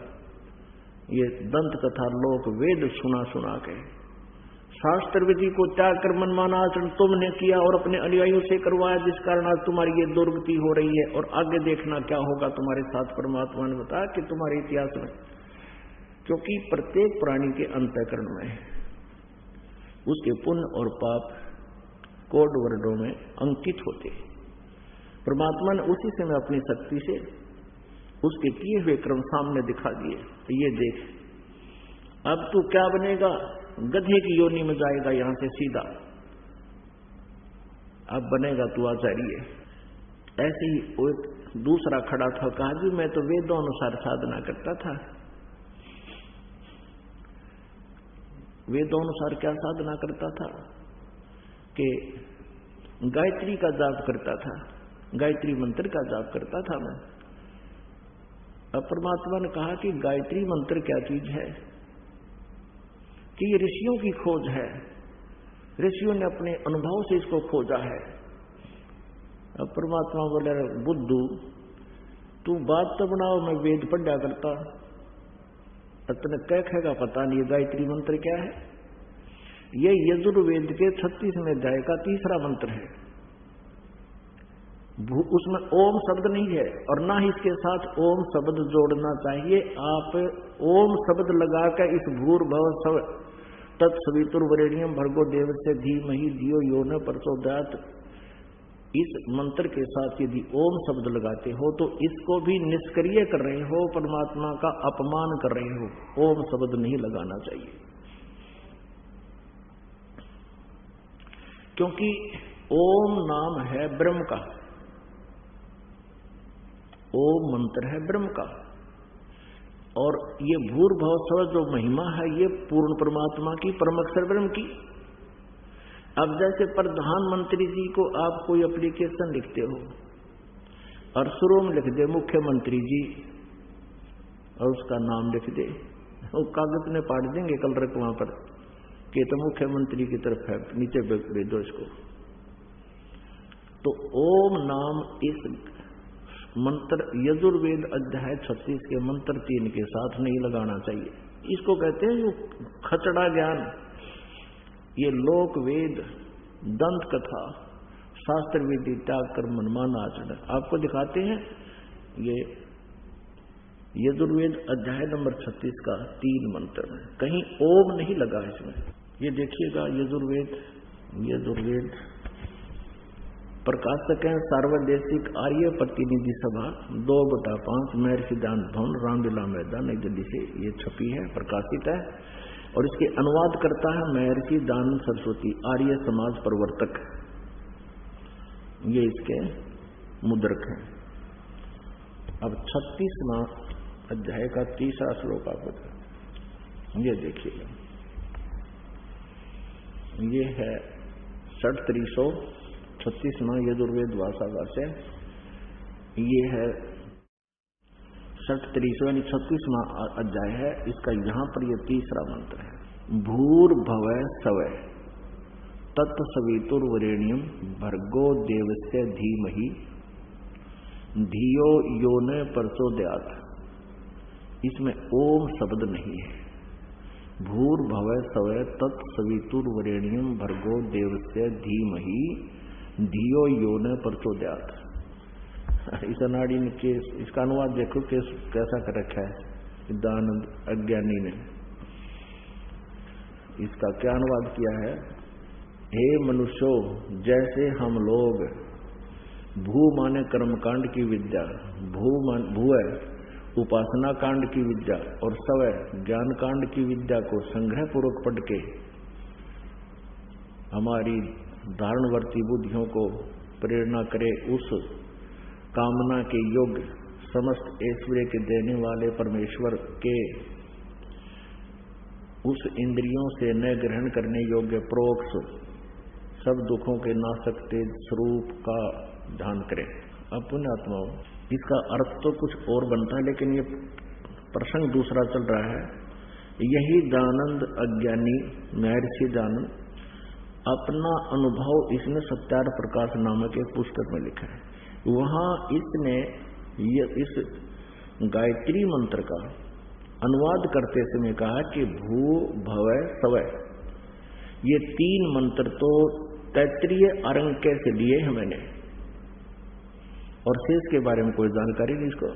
ये दंत कथा लोक वेद सुना सुना के शास्त्र विधि को त्याग कर मनमाना आचरण तुमने किया और अपने अनुयायियों से करवाया, जिस कारण आज तुम्हारी ये दुर्गति हो रही है। और आगे देखना क्या होगा तुम्हारे साथ। परमात्मा ने बताया कि तुम्हारे इतिहास में, क्योंकि प्रत्येक प्राणी के अंतःकरण में उसके पुण्य और पाप कोड वर्णों में अंकित होते। परमात्मा ने उसी समय अपनी शक्ति से उसके किए हुए क्रम सामने दिखा दिए। तो ये देख, अब तू क्या बनेगा, गधे की योनि में जाएगा यहां से सीधा, अब बनेगा तू आचार्य। ऐसे ही एक दूसरा खड़ा था, कहा जी मैं तो वेदों अनुसार साधना करता था। वेदों अनुसार क्या साधना करता था कि गायत्री का जाप करता था, गायत्री मंत्र का जाप करता था मैं। अब परमात्मा ने कहा कि गायत्री मंत्र क्या चीज है, कि ये ऋषियों की खोज है, ऋषियों ने अपने अनुभव से इसको खोजा है। अब परमात्मा बोले बुद्धू तू बात तो बनाओ, मैं वेद पढ़ा करता, तने क्या कहेगा पता नहीं। गायत्री मंत्र क्या है? ये यजुर्वेद के 36वें अध्याय का 3रा मंत्र है। उसमें ओम शब्द नहीं है और ना ही इसके साथ ओम शब्द जोड़ना चाहिए। आप ओम शब्द लगाकर इस भूर्भुव स्व तत्सवितुर्वरेण्यम भर्गो देवस्य धीमहि धियो यो न प्रचोदयात्, इस मंत्र के साथ यदि ओम शब्द लगाते हो तो इसको भी निष्क्रिय कर रहे हो, परमात्मा का अपमान कर रहे हो। ओम शब्द नहीं लगाना चाहिए, क्योंकि ओम नाम है ब्रह्म का, ओम मंत्र है ब्रह्म का, और ये भूर्भुव स्व जो महिमा है ये पूर्ण परमात्मा की, परम अक्षर ब्रह्म की। अब जैसे प्रधानमंत्री जी को आप कोई एप्लीकेशन लिखते हो और शुरू में लिख दे मुख्यमंत्री जी और उसका नाम लिख दे, वो कागज में पाट देंगे कल रख वहां पर कि तो मुख्यमंत्री की तरफ है, नीचे भेजो इसको। तो ओम नाम इस मंत्र यजुर्वेद अध्याय 36 के मंत्र 3 के साथ नहीं लगाना चाहिए। इसको कहते हैं जो खचड़ा ज्ञान। ये लोक वेद, दंत कथा, शास्त्र विधि त्याग कर मनमाना आचरण आपको दिखाते हैं। ये यजुर्वेद अध्याय नंबर 36 का 3 मंत्र में कहीं ओम नहीं लगा इसमें। ये देखिएगा यजुर्वेद प्रकाशक है सार्वदेशिक आर्य प्रतिनिधि सभा 2/5 महर्षि दान भवन रामलीला मैदान नई दिल्ली से ये छपी है, प्रकाशित है। और इसके अनुवाद करता है महर्षि दानंद सरस्वती, आर्य समाज प्रवर्तक, ये इसके मुद्रक हैं। अब 36वां अध्याय का 3रा श्लोक आपको ये देखिएगा, ये है 36वां यजुर्वेद भाषागार से, ये है 36वां अध्याय है इसका। यहां पर ये 3रा मंत्र है, भूर्भुवः स्वः तत्सवितुर्वरेण्यम भर्गो देवस्य धीमहि धियो यो न प्रचोदयात्। इसमें ओम शब्द नहीं है। भूर्भुवः स्वः तत्सवितुर्वरेण्यम भर्गो देवस्य धीमहि धियो यो न प्रचोदयात्। इस अनाड़ी के इसका अनुवाद देखो कैसा कर रखा है दानंद अज्ञानी ने। इसका क्या अनुवाद किया है, हे मनुष्यों, जैसे हम लोग भू माने कर्मकांड की विद्या, भू है उपासना कांड की विद्या और स्वय ज्ञान कांड की विद्या को संग्रह पूर्वक पढ़ के हमारी धारणवर्ती बुद्धियों को प्रेरणा करे, उस कामना के योग्य समस्त ऐश्वर्य के देने वाले परमेश्वर के उस इंद्रियों से न ग्रहण करने योग्य प्रोक्ष सब दुखों के नाशक तेज स्वरूप का ध्यान करें। अब पुण्यात्माओं, इसका अर्थ तो कुछ और बनता है, लेकिन ये प्रसंग दूसरा चल रहा है। यही दानंद अज्ञानी महर्षि दानंद अपना अनुभव इसने सत्यार्थ प्रकाश नामक एक पुस्तक में लिखा है। वहां इसने इस गायत्री मंत्र का अनुवाद करते समय कहा कि भू भवः स्वः, ये 3 मंत्र तो तैत्तिरीय अरंके से लिए हैं मैंने, और शेष के बारे में कोई जानकारी नहीं इसको।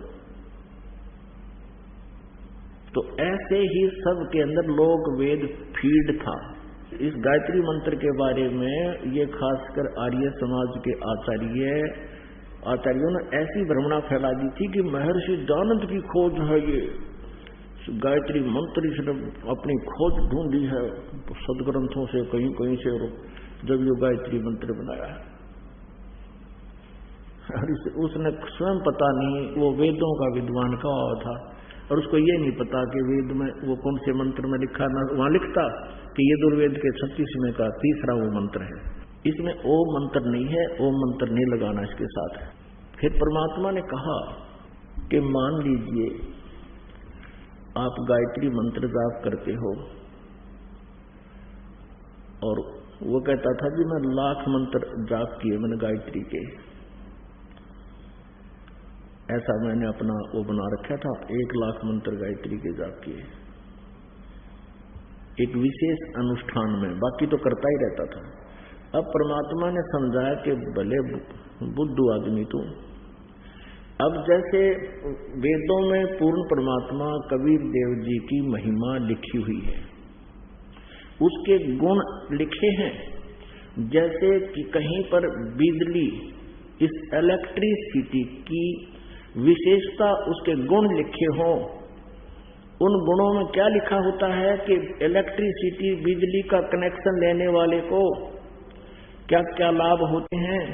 तो ऐसे ही सब के अंदर लोक वेद फीड था। इस गायत्री मंत्र के बारे में ये खासकर आर्य समाज के आचार्यों ने ऐसी भ्रमणा फैला दी थी कि महर्षि दयानंद की खोज है ये गायत्री मंत्र, इसने अपनी खोज ढूंढी है सदग्रंथों से, कहीं कहीं से, जब ये गायत्री मंत्र बनाया है। और उसने स्वयं पता नहीं, वो वेदों का विद्वान का था, और उसको ये नहीं पता कि वेद में वो कौन से मंत्र में लिखा, ना वहां लिखता कि ये दुर्वेद के 36वें का 3रा वो मंत्र है। इसमें ओम मंत्र नहीं है, ओम मंत्र नहीं लगाना इसके साथ। फिर परमात्मा ने कहा कि मान लीजिए आप गायत्री मंत्र जाप करते हो, और वो कहता था जी मैं 1,00,000 मंत्र जाप किए मैंने गायत्री के, ऐसा मैंने अपना वो बना रखा था, 1,00,000 मंत्र गायत्री के जाप किए एक विशेष अनुष्ठान में, बाकी तो करता ही रहता था। अब परमात्मा ने समझाया कि भले बुद्धू आदमी तू, अब जैसे वेदों में पूर्ण परमात्मा कबीर देव जी की महिमा लिखी हुई है, उसके गुण लिखे हैं, जैसे कि कहीं पर बिजली, इस इलेक्ट्रिसिटी की विशेषता, उसके गुण लिखे हों, उन गुणों में क्या लिखा होता है कि इलेक्ट्रिसिटी, बिजली का कनेक्शन लेने वाले को क्या क्या लाभ होते हैं।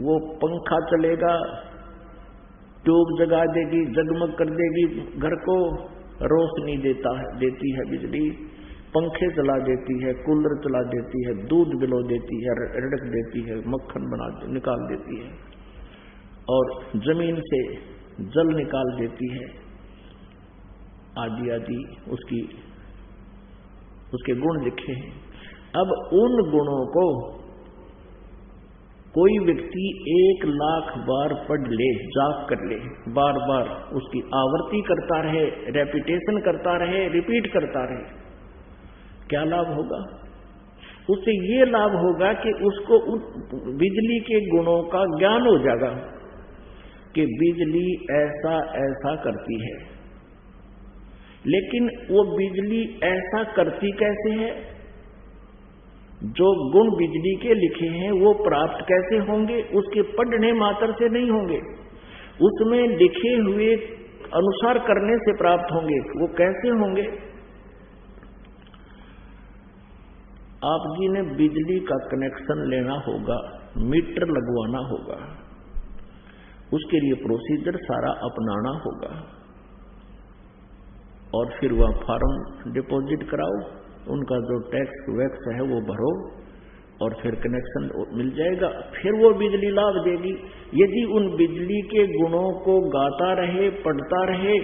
वो पंखा चलेगा, ट्यूब जगा देगी, जगमग कर देगी घर को, रोशनी देती है बिजली, पंखे चला देती है, कूलर चला देती है, दूध बिलो देती है, रिड़क देती है, मक्खन निकाल देती है, और जमीन से जल निकाल देती है, आदि आदि उसके गुण लिखे हैं। अब उन गुणों को कोई व्यक्ति 1,00,000 बार पढ़ ले, जाप कर ले, बार बार उसकी आवृत्ति करता रहे, रेपिटेशन करता रहे, रिपीट करता रहे, क्या लाभ होगा? उससे ये लाभ होगा कि उसको बिजली के गुणों का ज्ञान हो जाएगा कि बिजली ऐसा ऐसा करती है। लेकिन वो बिजली ऐसा करती कैसे है? जो गुण बिजली के लिखे हैं वो प्राप्त कैसे होंगे? उसके पढ़ने मात्र से नहीं होंगे, उसमें लिखे हुए अनुसार करने से प्राप्त होंगे। वो कैसे होंगे? आप जी ने बिजली का कनेक्शन लेना होगा, मीटर लगवाना होगा, उसके लिए प्रोसीजर सारा अपनाना होगा, और फिर वह फॉर्म डिपॉजिट कराओ, उनका जो टैक्स वैक्स है वो भरो, और फिर कनेक्शन मिल जाएगा। फिर वो बिजली लाभ देगी। यदि उन बिजली के गुणों को गाता रहे, पढ़ता रहे,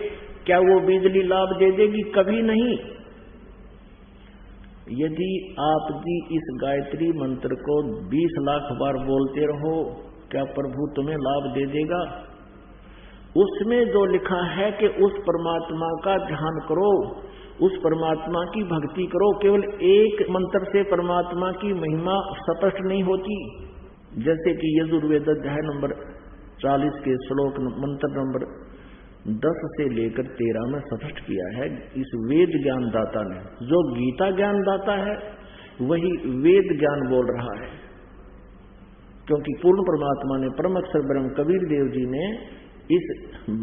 क्या वो बिजली लाभ दे देगी? कभी नहीं। यदि आप जी इस गायत्री मंत्र को 20,00,000 बार बोलते रहो, क्या प्रभु तुम्हें लाभ दे देगा? उसमें जो लिखा है कि उस परमात्मा का ध्यान करो, उस परमात्मा की भक्ति करो, केवल एक मंत्र से परमात्मा की महिमा स्पष्ट नहीं होती। जैसे कि यजुर्वेद अध्याय नंबर 40 के श्लोक मंत्र नंबर 10 से लेकर 13 में स्पष्ट किया है इस वेद ज्ञान दाता ने। जो गीता ज्ञान दाता है वही वेद ज्ञान बोल रहा है, क्योंकि पूर्ण परमात्मा ने, परम अक्षर ब्रह्म कबीर देव जी ने इस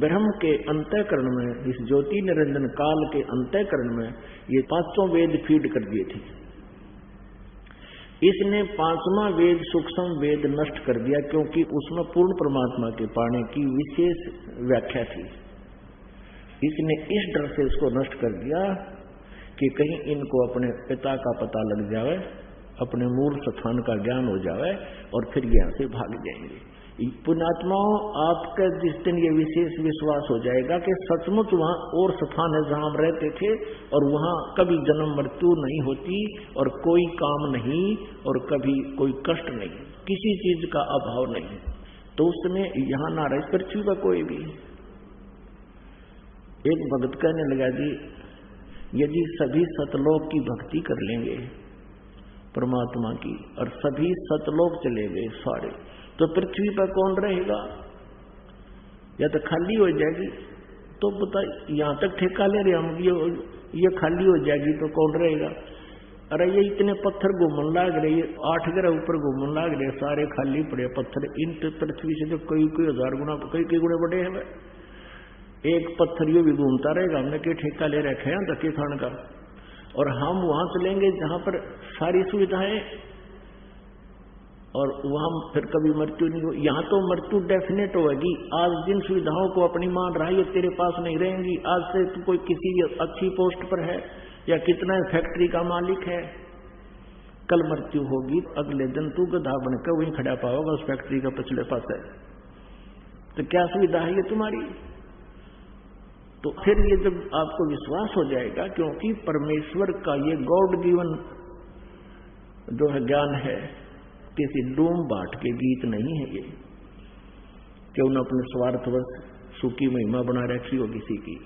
ब्रह्म के अंतःकरण में, इस ज्योति निरंजन काल के अंतःकरण में ये 5 वेद फीड कर दिए थे। इसने 5वां वेद सूक्ष्म वेद नष्ट कर दिया, क्योंकि उसमें पूर्ण परमात्मा के पाने की विशेष व्याख्या थी। इसने इस डर से इसको नष्ट कर दिया कि कहीं इनको अपने पिता का पता लग जाए, अपने मूल स्थान का ज्ञान हो जाए, और फिर यहाँ से भाग जाएंगे। पुण्यात्माओं, आपका जिस दिन ये विशेष विश्वास हो जाएगा कि सचमुच वहां और स्थान है जहां हम रहते थे, और वहां कभी जन्म मृत्यु नहीं होती, और कोई काम नहीं, और कभी कोई कष्ट नहीं, किसी चीज का अभाव नहीं, तो उस समय यहां ना रहे पृथ्वी पर कोई भी। एक भगत कहने लगा जी यदि सभी सतलोक की भक्ति कर लेंगे परमात्मा की और सभी सतलोक चले गए सारे, तो पृथ्वी पर कौन रहेगा? या तो खाली हो जाएगी। तो पता यहां तक ठेका ले रहे हम, ये खाली हो जाएगी तो कौन रहेगा? अरे ये इतने पत्थर घूमन लाग रहे, 8 ग्रह ऊपर घूमन लाग रहे, सारे खाली पड़े पत्थर। इन पृथ्वी से तो कई 1000 गुना कई गुणे बड़े हैं। एक पत्थर यो भी घूमता रहेगा, हमने क्या ठेका ले रखे हैं धक्के खान का। और हम वहां चलेंगे जहां पर सारी सुविधाएं, और वहां फिर कभी मृत्यु नहीं हो। यहां तो मृत्यु डेफिनेट होगी। आज जिन सुविधाओं को अपनी मान रहा है ये तेरे पास नहीं रहेंगी। आज से तू कोई किसी अच्छी पोस्ट पर है या कितना फैक्ट्री का मालिक है, कल मृत्यु होगी, अगले दिन तू गधा बनकर वहीं खड़ा पाओगा उस फैक्ट्री का पिछले पास है। तो क्या सुविधा है ये तुम्हारी? तो फिर ये जब आपको विश्वास हो जाएगा, क्योंकि परमेश्वर का ये गॉड गिवन जो है ज्ञान है, किसी डूम बाट के गीत नहीं है ये कि उन्होंने अपने स्वार्थवश सुखी महिमा बना रखी हो किसी की।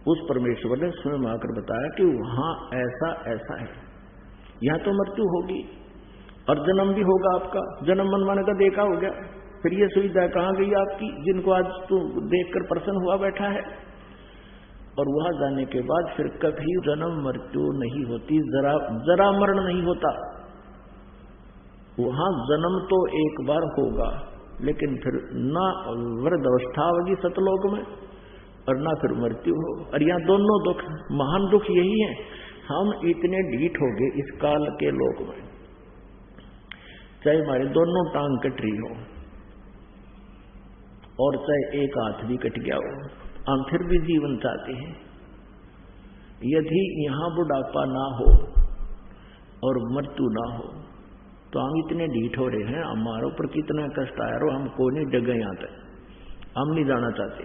उस परमेश्वर ने स्वयं आकर बताया कि वहां ऐसा ऐसा है, यहां तो मृत्यु होगी और जन्म भी होगा आपका। जन्म मनवाने का देखा हो गया, फिर ये सुविधा कहां गई आपकी जिनको आज तू देखकर प्रसन्न हुआ बैठा है? और वहां जाने के बाद फिर कभी जन्म मृत्यु नहीं होती, जरा मरण नहीं होता। वहां जन्म तो एक बार होगा, लेकिन फिर ना वृद्ध अवस्था होगी सतलोक में और ना फिर मृत्यु हो। और यहाँ दोनों दुख, महान दुख यही है, हम इतने ढीठ हो गए इस काल के लोक में। चाहे हमारे दोनों टांग कट रही हो और चाहे एक हाथ भी कट गया हो, हम फिर भी जीवन चाहते हैं। यदि यहां बुढ़ापा ना हो और मृत्यु ना हो तो हम इतने ढीठ हो रहे हैं, हमारे ऊपर कितना कष्ट आया रो, हमको नहीं जगह यहां तक, हम नहीं जाना चाहते।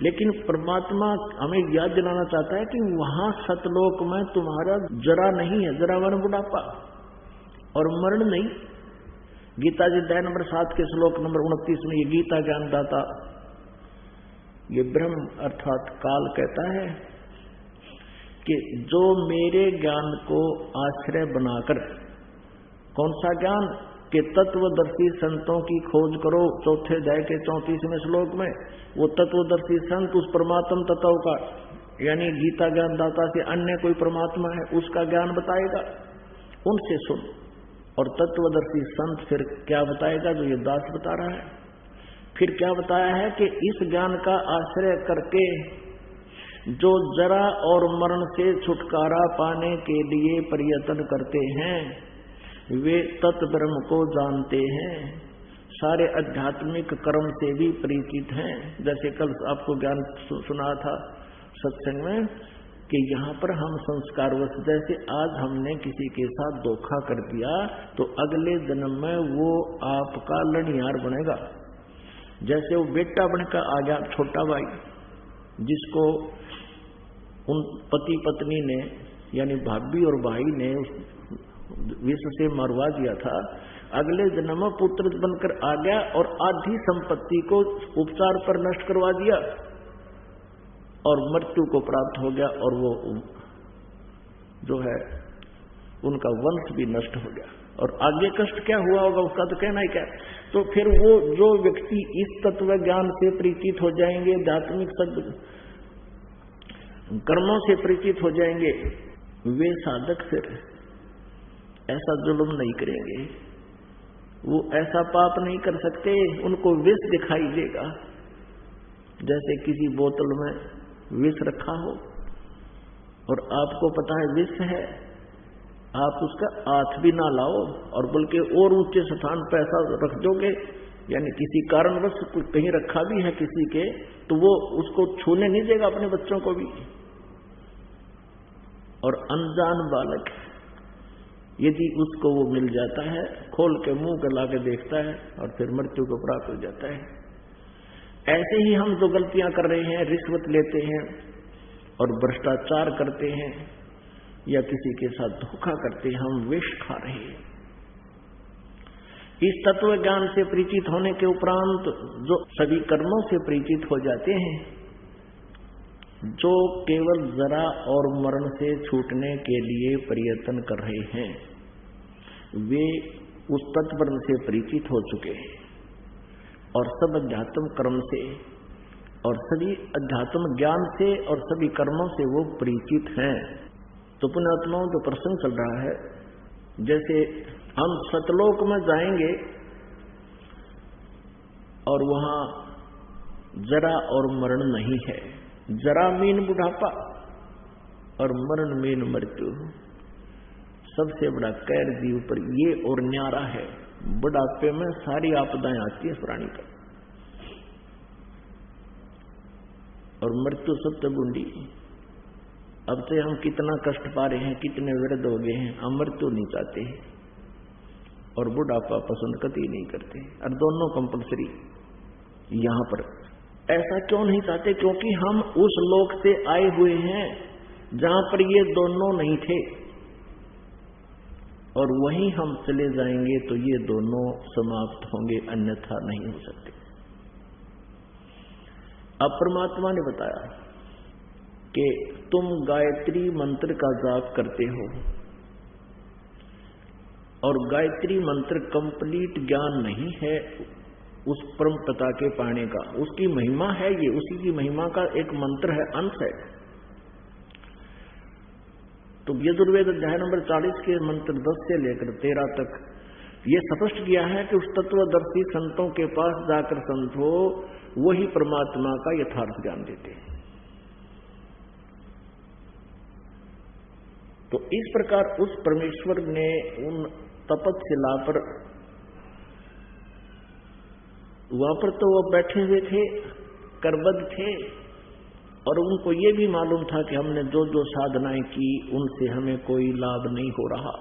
लेकिन परमात्मा हमें याद दिलाना चाहता है कि वहां सतलोक में तुम्हारा जरा नहीं है, जरा वन बुढ़ापा और मरण नहीं। गीता जी अध्याय नंबर 7 के श्लोक नंबर 29 में ये गीता ज्ञानदाता, ये ब्रह्म अर्थात काल कहता है कि जो मेरे ज्ञान को आश्रय बनाकर, कौन सा ज्ञान? कि तत्वदर्शी संतों की खोज करो। चौथे अध्याय के 34वें श्लोक में वो तत्वदर्शी संत उस परमात्म तत्व का, यानी गीता ज्ञानदाता से अन्य कोई परमात्मा है उसका ज्ञान बताएगा, उनसे सुन। और तत्वदर्शी संत फिर क्या बताएगा? जो ये दास बता रहा है। फिर क्या बताया है कि इस ज्ञान का आश्रय करके जो जरा और मरण से छुटकारा पाने के लिए प्रयत्न करते हैं वे तत्ब्रह्म को जानते हैं, सारे आध्यात्मिक कर्म से भी परिचित हैं। जैसे कल आपको ज्ञान सुना था सत्संग में कि यहाँ पर हम संस्कारवश, जैसे आज हमने किसी के साथ धोखा कर दिया तो अगले जन्म में वो आपका लड़ियार बनेगा। जैसे वो बेटा बनकर आ गया छोटा भाई, जिसको उन पति पत्नी ने यानी भाभी और भाई ने विष से मरवा दिया था, अगले जन्म में पुत्र बनकर आ गया और आधी संपत्ति को उपचार पर नष्ट करवा दिया और मृत्यु को प्राप्त हो गया, और वो जो है उनका वंश भी नष्ट हो गया। और आगे कष्ट क्या हुआ होगा उसका तो कहना ही क्या। तो फिर वो जो व्यक्ति इस तत्व ज्ञान से परिचित हो जाएंगे, आध्यात्मिक सद कर्मों से परिचित हो जाएंगे, वे साधक फिर ऐसा जुल्म नहीं करेंगे, वो ऐसा पाप नहीं कर सकते। उनको विष दिखाई देगा, जैसे किसी बोतल में विष रखा हो और आपको पता है विष है, आप उसका हाथ भी ना लाओ और बल्कि और ऊंचे स्थान पर ऐसा रख दोगे, यानी किसी कारणवश कहीं रखा भी है किसी के, तो वो उसको छूने नहीं देगा अपने बच्चों को भी। और अनजान बालक यदि उसको वो मिल जाता है, खोल के मुंह के लाके देखता है और फिर मृत्यु को प्राप्त हो जाता है। ऐसे ही हम जो गलतियां कर रहे हैं, रिश्वत लेते हैं और भ्रष्टाचार करते हैं या किसी के साथ धोखा करते हैं, हम विष खा रहे हैं। इस तत्व ज्ञान से परिचित होने के उपरांत जो सभी कर्मों से परिचित हो जाते हैं, जो केवल जरा और मरण से छूटने के लिए प्रयत्न कर रहे हैं, वे उस तत्व से परिचित हो चुके हैं और सब अध्यात्म कर्म से और सभी अध्यात्म ज्ञान से और सभी कर्मों से वो परिचित हैं। तो पुण्यात्माओं जो प्रसंग चल रहा है, जैसे हम सतलोक में जाएंगे और वहां जरा और मरण नहीं है। जरा मीन बुढ़ापा और मरण मीन मृत्यु। सबसे बड़ा कैर जीव पर ये और न्यारा है। बुढ़ापे में सारी आपदाएं आती है प्राणी पर, और मृत्यु सत्य बूंदी। अब से हम कितना कष्ट पा रहे हैं, कितने वृद्ध हो गए हैं, हम मृत्यु नहीं चाहते और बुढ़ापा पसंद कभी नहीं करते, और दोनों कंपलसरी। यहां पर ऐसा क्यों नहीं चाहते? क्योंकि हम उस लोक से आए हुए हैं जहां पर ये दोनों नहीं थे, और वहीं हम चले जाएंगे तो ये दोनों समाप्त होंगे, अन्यथा नहीं हो सकते। अब परमात्मा ने बताया कि तुम गायत्री मंत्र का जाप करते हो, और गायत्री मंत्र कंप्लीट ज्ञान नहीं है उस परम पिता के पाने का, उसकी महिमा है, ये उसी की महिमा का एक मंत्र है, अंश है। तो यजुर्वेद अध्याय नंबर 40 के मंत्र 10 से लेकर 13 तक ये स्पष्ट किया है कि उस तत्वदर्शी संतों के पास जाकर संतो, वही परमात्मा का यथार्थ ज्ञान देते हैं। तो इस प्रकार उस परमेश्वर ने उन तपस्शिला पर, वहां पर तो वो बैठे हुए थे, करबद्ध थे, और उनको ये भी मालूम था कि हमने जो जो साधनाएं की उनसे हमें कोई लाभ नहीं हो रहा।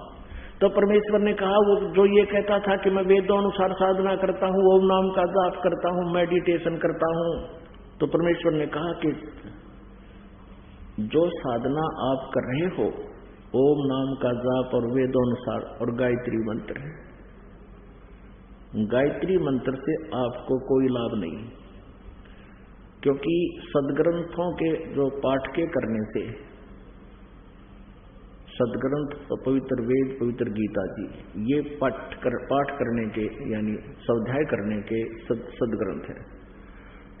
तो परमेश्वर ने कहा, वो जो ये कहता था कि मैं वेदों अनुसार साधना करता हूं, ओम नाम का जाप करता हूं, मेडिटेशन करता हूं, तो परमेश्वर ने कहा कि जो साधना आप कर रहे हो, ओम नाम का जाप और वेदों अनुसार और गायत्री मंत्र है, गायत्री मंत्र से आपको कोई लाभ नहीं, क्योंकि सदग्रंथों के जो पाठ के करने से, सदग्रंथ पवित्र वेद, पवित्र गीता जी, ये पाठ करने के यानी स्वाध्याय करने के सदग्रंथ है,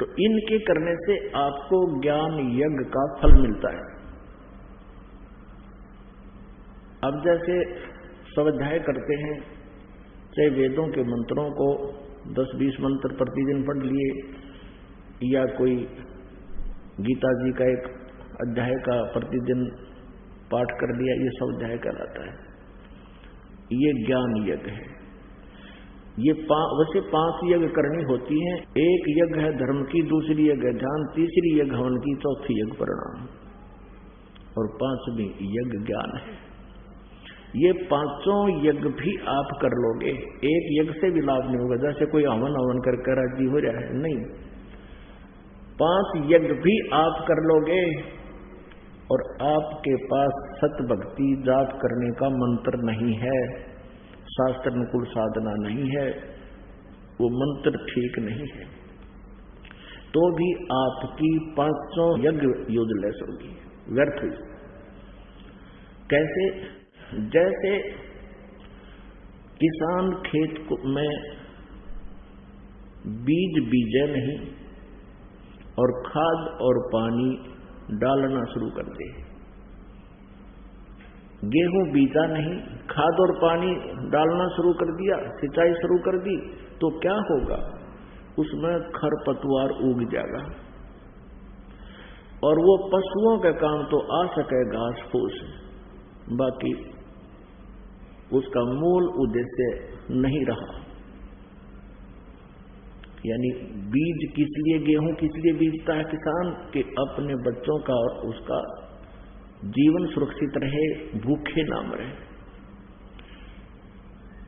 तो इनके करने से आपको ज्ञान यज्ञ का फल मिलता है। अब जैसे स्वाध्याय करते हैं, चाहे वेदों के मंत्रों को 10-20 मंत्र प्रतिदिन पढ़ लिए, या कोई गीता जी का एक अध्याय का प्रतिदिन पाठ कर लिया, ये स्वाध्याय कहलाता है। ये ज्ञान यज्ञ है। ये वैसे 5 यज्ञ करनी होती हैं। एक यज्ञ है धर्म की, दूसरी यज्ञ है ध्यान, तीसरी यज्ञ हवन की, चौथी यज्ञ प्रणाम, और 5वीं यज्ञ ज्ञान है। ये 5 यज्ञ भी आप कर लोगे, एक यज्ञ से भी लाभ नहीं होगा। जैसे कोई हवन करके राजी हो रहा है, नहीं, 5 यज्ञ भी आप कर लोगे, और आपके पास सत भक्ति जाप करने का मंत्र नहीं है, शास्त्र अनुकूल साधना नहीं है, वो मंत्र ठीक नहीं है, तो भी आपकी 5 यज्ञ यूजलेस होगी, व्यर्थ हुई। कैसे? जैसे किसान खेत में बीज बीजे नहीं और खाद और पानी डालना शुरू कर दे, गेहूं बीजा नहीं, खाद और पानी डालना शुरू कर दिया, सिंचाई शुरू कर दी, तो क्या होगा? उसमें खरपतवार उग जाएगा, और वो पशुओं का काम तो आ सके घास फूस, बाकी उसका मूल उद्देश्य नहीं रहा। यानी बीज किस लिए, गेहूं किस लिए बीजता है किसान? कि अपने बच्चों का और उसका जीवन सुरक्षित रहे, भूखे ना मरे।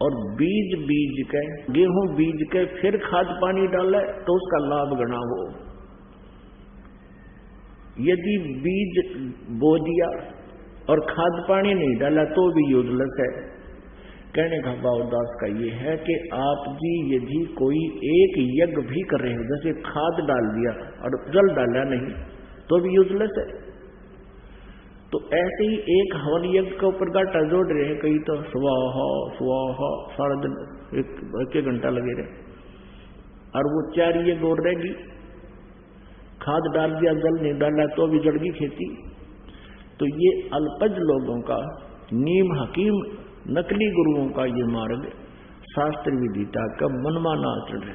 और बीज के, गेहूं बीज के फिर खाद पानी डाले तो उसका लाभ गणा हो। यदि बीज बो दिया और खाद पानी नहीं डाला तो भी यूजलेस है। कहने का भाव दास का ये है कि आप जी यदि कोई एक यज्ञ भी कर रहे हो, जैसे खाद डाल दिया और जल डाला नहीं, तो भी यूजलेस है। तो ऐसे ही एक हवन यज्ञ के ऊपर गाटा जोड़ रहे हैं, कई तो स्वाहा स्वाहा सारा दिन एक घंटा लगे रहे, और वो 4 यज्ञ और रहेगी। खाद डाल दिया, जल नहीं डाला तो भी जड़ गई खेती। तो ये अल्पज लोगों का, नीम हकीम नकली गुरुओं का ये मार्ग शास्त्र विदिता का मनमाना आचरण है,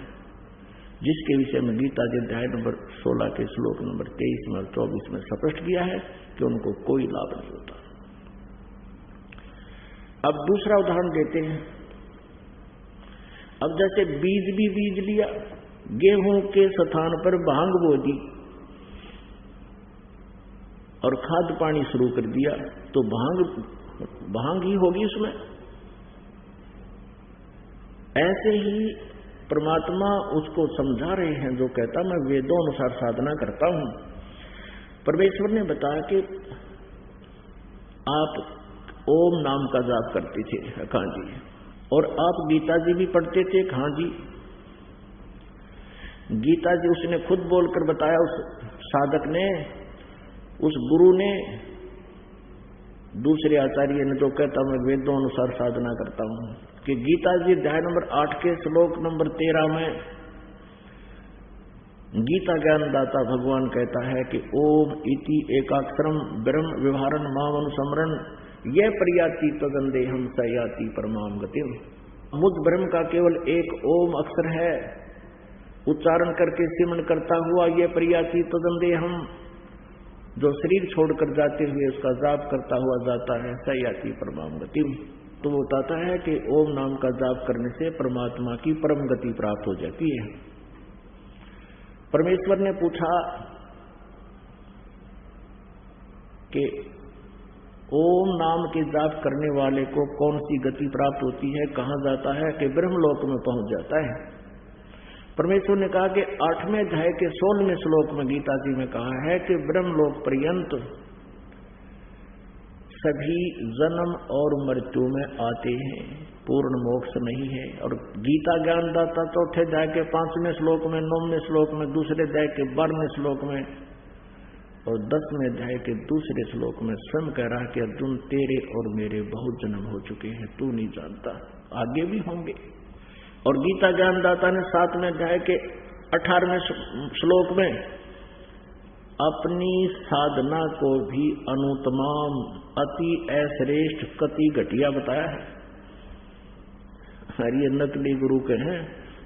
जिसके विषय में गीता जी अध्याय नंबर 16 के श्लोक नंबर 23 में और 24 में स्पष्ट किया है कि उनको कोई लाभ नहीं होता। अब दूसरा उदाहरण देते हैं। अब जैसे बीज भी बीज लिया, गेहूं के स्थान पर भांग बो दी और खाद पानी शुरू कर दिया, तो भांग ही होगी उसमें। ऐसे ही परमात्मा उसको समझा रहे हैं जो कहता मैं वेदों अनुसार साधना करता हूं। परमेश्वर ने बताया कि आप ओम नाम का जाप करते थे, हाँ जी, और आप गीता जी भी पढ़ते थे, हाँ जी। गीता जी उसने खुद बोलकर बताया, उस साधक ने, उस गुरु ने, दूसरे आचार्य ने, जो कहता मैं वेदों अनुसार साधना करता हूं, कि गीता जी अध्याय नंबर 8 के श्लोक नंबर 13 में गीता ज्ञानदाता भगवान कहता है कि ओम इति एकाक्षरम ब्रह्म व्यवहारन माम अनुसमरण यह प्रयाति तदंदेहम सयाति परमाम गतिम। मुझ ब्रह्म का केवल एक ओम अक्षर है, उच्चारण करके सिमरण करता हुआ यह प्रयाति तदंदेहम, जो शरीर छोड़कर जाते हुए उसका जाप करता हुआ जाता है, सयाति परमाम गतिम। तो वो बताता है कि ओम नाम का जाप करने से परमात्मा की परम गति प्राप्त हो जाती है। परमेश्वर ने पूछा कि ओम नाम के जाप करने वाले को कौन सी गति प्राप्त होती है, कहां जाता है, कि ब्रह्मलोक में पहुंच जाता है। परमेश्वर ने कहा कि 8वें अध्याय के 16वें श्लोक में गीता जी में कहा है कि ब्रह्मलोक पर्यंत सभी जन्म और मृत्यु में आते हैं, पूर्ण मोक्ष नहीं है। और गीता ज्ञानदाता 4थे अध्याय के 5वें श्लोक में, 9वें श्लोक में, दूसरे अध्याय के 12वें श्लोक में और 10वें अध्याय के दूसरे श्लोक में स्वयं कह रहा है कि अर्जुन तेरे और मेरे बहुत जन्म हो चुके हैं, तू नहीं जानता, आगे भी होंगे। और गीता ज्ञानदाता ने 7वें अध्याय के 18वें श्लोक में अपनी साधना को भी अनुत्तमाम अति अश्रेष्ठ कति घटिया बताया है। और ये नकली गुरु के हैं,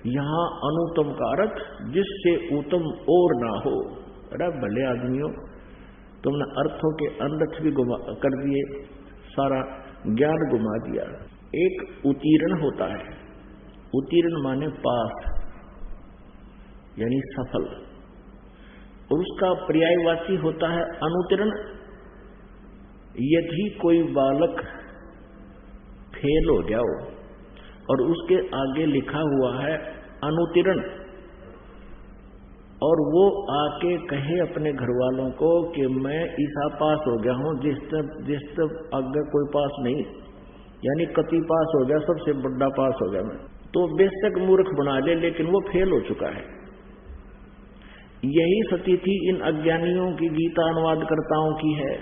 यहां अनुत्तम का अर्थ जिससे उत्तम और ना हो। अरे भले आदमियों, तुमने अर्थों के अनर्थ भी कर दिए, सारा ज्ञान घुमा दिया। एक उत्तीर्ण होता है, उत्तीर्ण माने पास यानी सफल, और उसका पर्यायवाची होता है अनुत्तीर्ण। यदि कोई बालक फेल हो गया हो और उसके आगे लिखा हुआ है अनुत्तीर्ण, और वो आके कहे अपने घर वालों को कि मैं ईसा पास हो गया हूं, जिस तब आगे कोई पास नहीं, यानी कति पास हो गया, सबसे बड़ा पास हो गया मैं, तो बेशक मूर्ख बना ले, लेकिन वो फेल हो चुका है। यही स्थिति इन अज्ञानियों की गीता अनुवादकर्ताओं की है।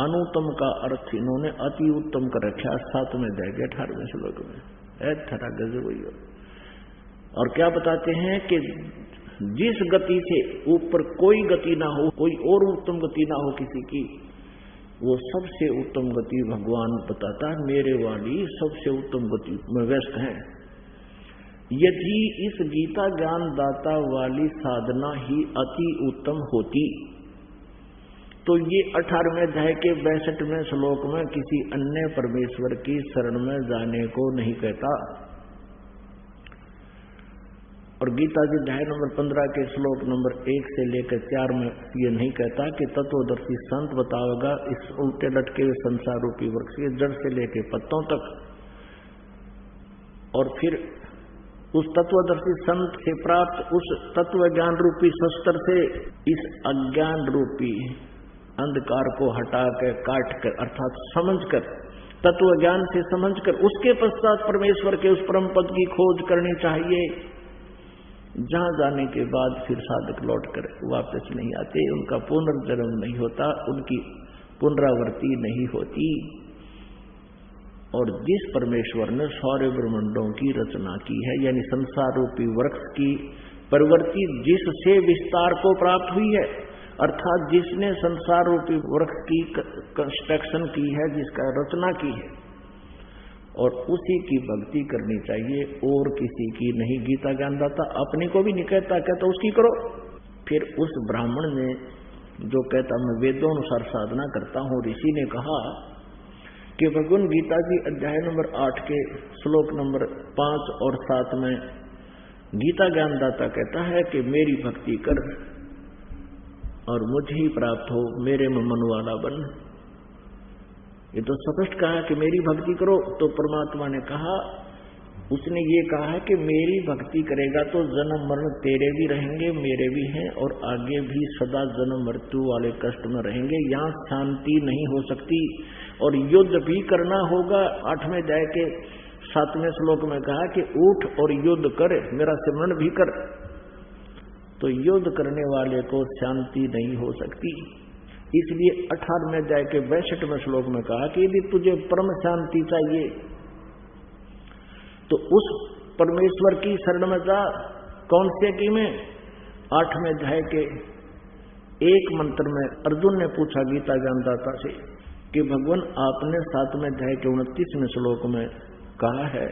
अनुत्तम का अर्थ इन्होंने अति उत्तम कर रखा 7वें अध्याय के 18वें श्लोक में। ठहरा गजब हुई। और क्या बताते हैं कि जिस गति से ऊपर कोई गति ना हो, कोई और उत्तम गति ना हो किसी की, वो सबसे उत्तम गति भगवान बताता है, मेरे वाली सबसे उत्तम गति में व्यस्त है। यदि इस गीता ज्ञान दाता वाली साधना ही अति उत्तम होती तो ये 18वें अध्याय के 62वें श्लोक में किसी अन्य परमेश्वर की शरण में जाने को नहीं कहता। और गीता जी अध्याय नंबर 15 के श्लोक नंबर 1 से लेकर 4 में ये नहीं कहता कि तत्वदर्शी संत बतावेगा इस उल्टे लटके हुए संसार रूपी वृक्ष के जड़ से लेकर पत्तों तक, और फिर उस तत्वदर्शी संत से प्राप्त उस तत्व ज्ञान रूपी शस्त्र से इस अज्ञान रूपी अंधकार को हटा कर, काट कर, अर्थात समझकर, तत्व ज्ञान से समझकर उसके पश्चात परमेश्वर के उस परम पद की खोज करनी चाहिए। जहां जाने के बाद फिर साधक लौट कर वापस नहीं आते, उनका पुनर्जन्म नहीं होता, उनकी पुनरावृत्ति नहीं होती। और जिस परमेश्वर ने सारे ब्रह्मांडों की रचना की है, यानी संसार रूपी वृक्ष की प्रवृत्ति जिससे विस्तार को प्राप्त हुई है, अर्थात जिसने संसार रूपी वृक्ष की कंस्ट्रक्शन की है, जिसका रचना की है, और उसी की भक्ति करनी चाहिए और किसी की नहीं। गीता ज्ञानदाता अपने को भी नहीं कहता, कहता उसकी करो। फिर उस ब्राह्मण ने जो कहता मैं वेदों अनुसार साधना करता हूं, ऋषि ने कहा कि भगवान गीता जी अध्याय नंबर 8 के श्लोक नंबर 5 और 7 में गीता ज्ञानदाता कहता है कि मेरी भक्ति कर और मुझे ही प्राप्त हो, मेरे में मन वाला बन। ये तो स्पष्ट कहा कि मेरी भक्ति करो। तो परमात्मा ने कहा, उसने ये कहा है कि मेरी भक्ति करेगा तो जन्म मरण तेरे भी रहेंगे, मेरे भी हैं, और आगे भी सदा जन्म मृत्यु वाले कष्ट में रहेंगे। यहाँ शांति नहीं हो सकती और युद्ध भी करना होगा। 8वें अध्याय के 7वें श्लोक में कहा कि उठ और युद्ध कर, मेरा सिमरण भी कर। तो युद्ध करने वाले को शांति नहीं हो सकती। इसलिए 18वें अध्याय के 62वें श्लोक में कहा कि यदि तुझे परम शांति चाहिए तो उस परमेश्वर की शरण में जा। कौन से की में? 8वें अध्याय के एक मंत्र में अर्जुन ने पूछा गीता ज्ञानदाता से कि भगवान आपने 7वें अध्याय के 29वें श्लोक में कहा है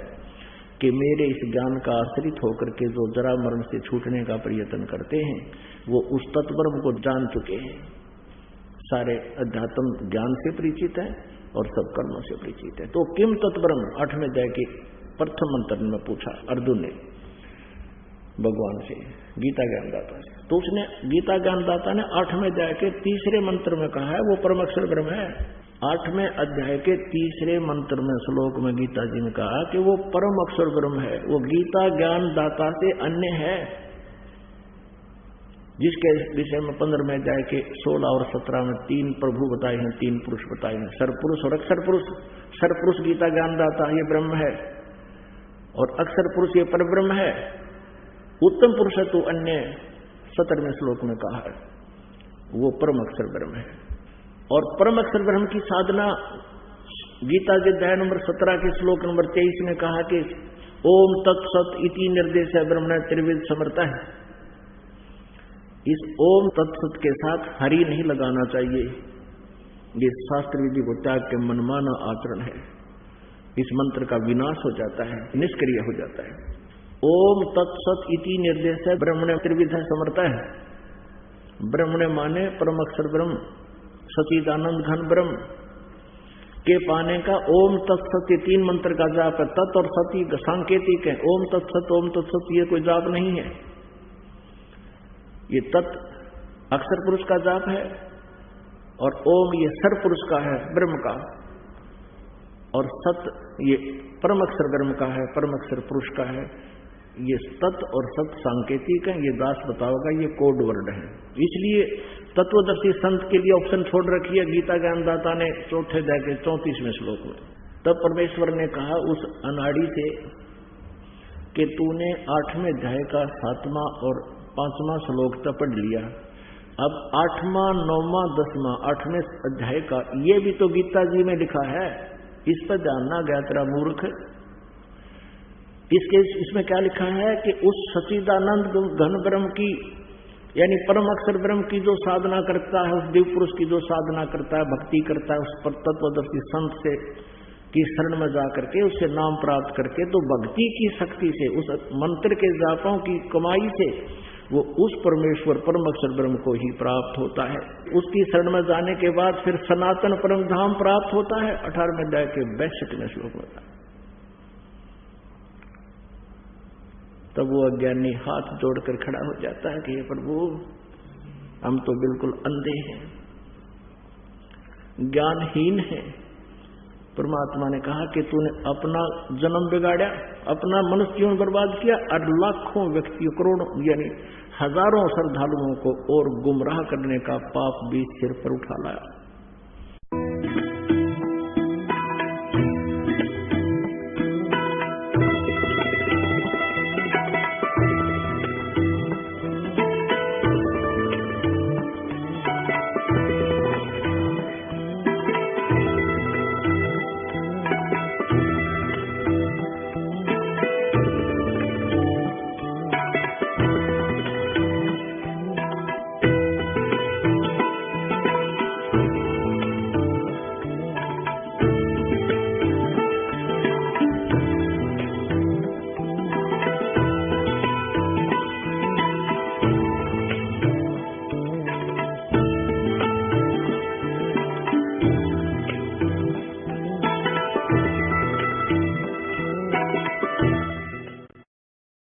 कि मेरे इस ज्ञान का आश्रित होकर के जो जरा मरण से छूटने का प्रयत्न करते हैं वो उस तत्ब्रह्म को जान चुके हैं, सारे अध्यात्म ज्ञान से परिचित है और सब कर्मों से परिचित है। तो किम तत्ब्रह्म 8वें अध्याय के प्रथम मंत्र में पूछा अर्जुन ने भगवान से, गीता ज्ञानदाता से। तो उसने गीता ज्ञानदाता ने 8वें अध्याय के 3रे मंत्र में कहा है वो परम अक्षर ब्रह्म है। 8वें अध्याय के 3रे मंत्र में श्लोक में गीता जी ने कहा कि वो परम अक्षर ब्रह्म है, वो गीता ज्ञानदाता से अन्य है, जिसके विषय में 15वें अध्याय के 16 और 17 में 3 प्रभु बताए हैं, 3 पुरुष बताए हैं, सरपुरुष और अक्षर पुरुष। सरपुरुष गीता ज्ञानदाता ये ब्रह्म है और अक्षर पुरुष ये परब्रह्म है। उत्तम पुरुष तो अन्य 17वें श्लोक में कहा है वो परम अक्षर ब्रह्म है। और परम अक्षर ब्रह्म की साधना गीता के अध्याय नंबर 17 के श्लोक नंबर 23 में कहा कि ओम तत्सत इति निर्देश है ब्रह्मण त्रिविध समर्था है। इस ओम तत्सत के साथ हरि नहीं लगाना चाहिए, ये शास्त्र विधि को त्याग के मनमाना आचरण है। इस मंत्र का विनाश हो जाता है, निष्क्रिय हो जाता है। ओम तत्सत इति निर्देश है ब्रह्मण त्रिविध समर्था है। ब्रह्मण माने परम अक्षर ब्रह्म, सचिदानंद घन ब्रह्म के पाने का ओम तत्सत, 3 मंत्र का जाप है। तत् और सती सांकेतिक है। ओम तत्सत ये कोई जाप नहीं है। ये तत् अक्षर पुरुष का जाप है और ओम ये सर पुरुष का है ब्रह्म का, और सत ये परम अक्षर ब्रह्म का है, परम अक्षर पुरुष का है। ये तत् और सत सांकेतिक है, ये दास बताओगा, ये कोड वर्ड है। इसलिए तत्वदर्शी संत के लिए ऑप्शन छोड़ रखी है गीता ज्ञानदाता ने 4थे अध्याय के 34वें श्लोक में। तब परमेश्वर ने कहा उस अनाड़ी से कि तूने 8वें अध्याय का 7वां और 5वां श्लोक तक पढ़ लिया, अब 8वां 9वां 10वां 8वें अध्याय का ये भी तो गीता जी में लिखा है, इस पर ध्यान ना गया तेरा मूर्ख। इसमें क्या लिखा है कि उस सच्चिदानंद घन ब्रह्म की यानी परम अक्षर ब्रह्म की जो साधना करता है, उस दिव्य पुरुष की जो साधना करता है, भक्ति करता है, उस पर तत्वदर्शी संत से की शरण में जाकर के उससे नाम प्राप्त करके, तो भक्ति की शक्ति से, उस मंत्र के जापों की कमाई से वो उस परमेश्वर परम अक्षर ब्रह्म को ही प्राप्त होता है। उसकी शरण में जाने के बाद फिर सनातन परम धाम प्राप्त होता है। 18वें अध्याय के 62वें श्लोक में तब वो अज्ञानी हाथ जोड़कर खड़ा हो जाता है कि हे प्रभु हम तो बिल्कुल अंधे हैं, ज्ञानहीन हैं। परमात्मा ने कहा कि तूने अपना जन्म बिगाड़ा, अपना मनुष्य जीवन बर्बाद किया और लाखों व्यक्तियों करोड़ों यानी हजारों श्रद्धालुओं को और गुमराह करने का पाप भी सिर पर उठा लाया।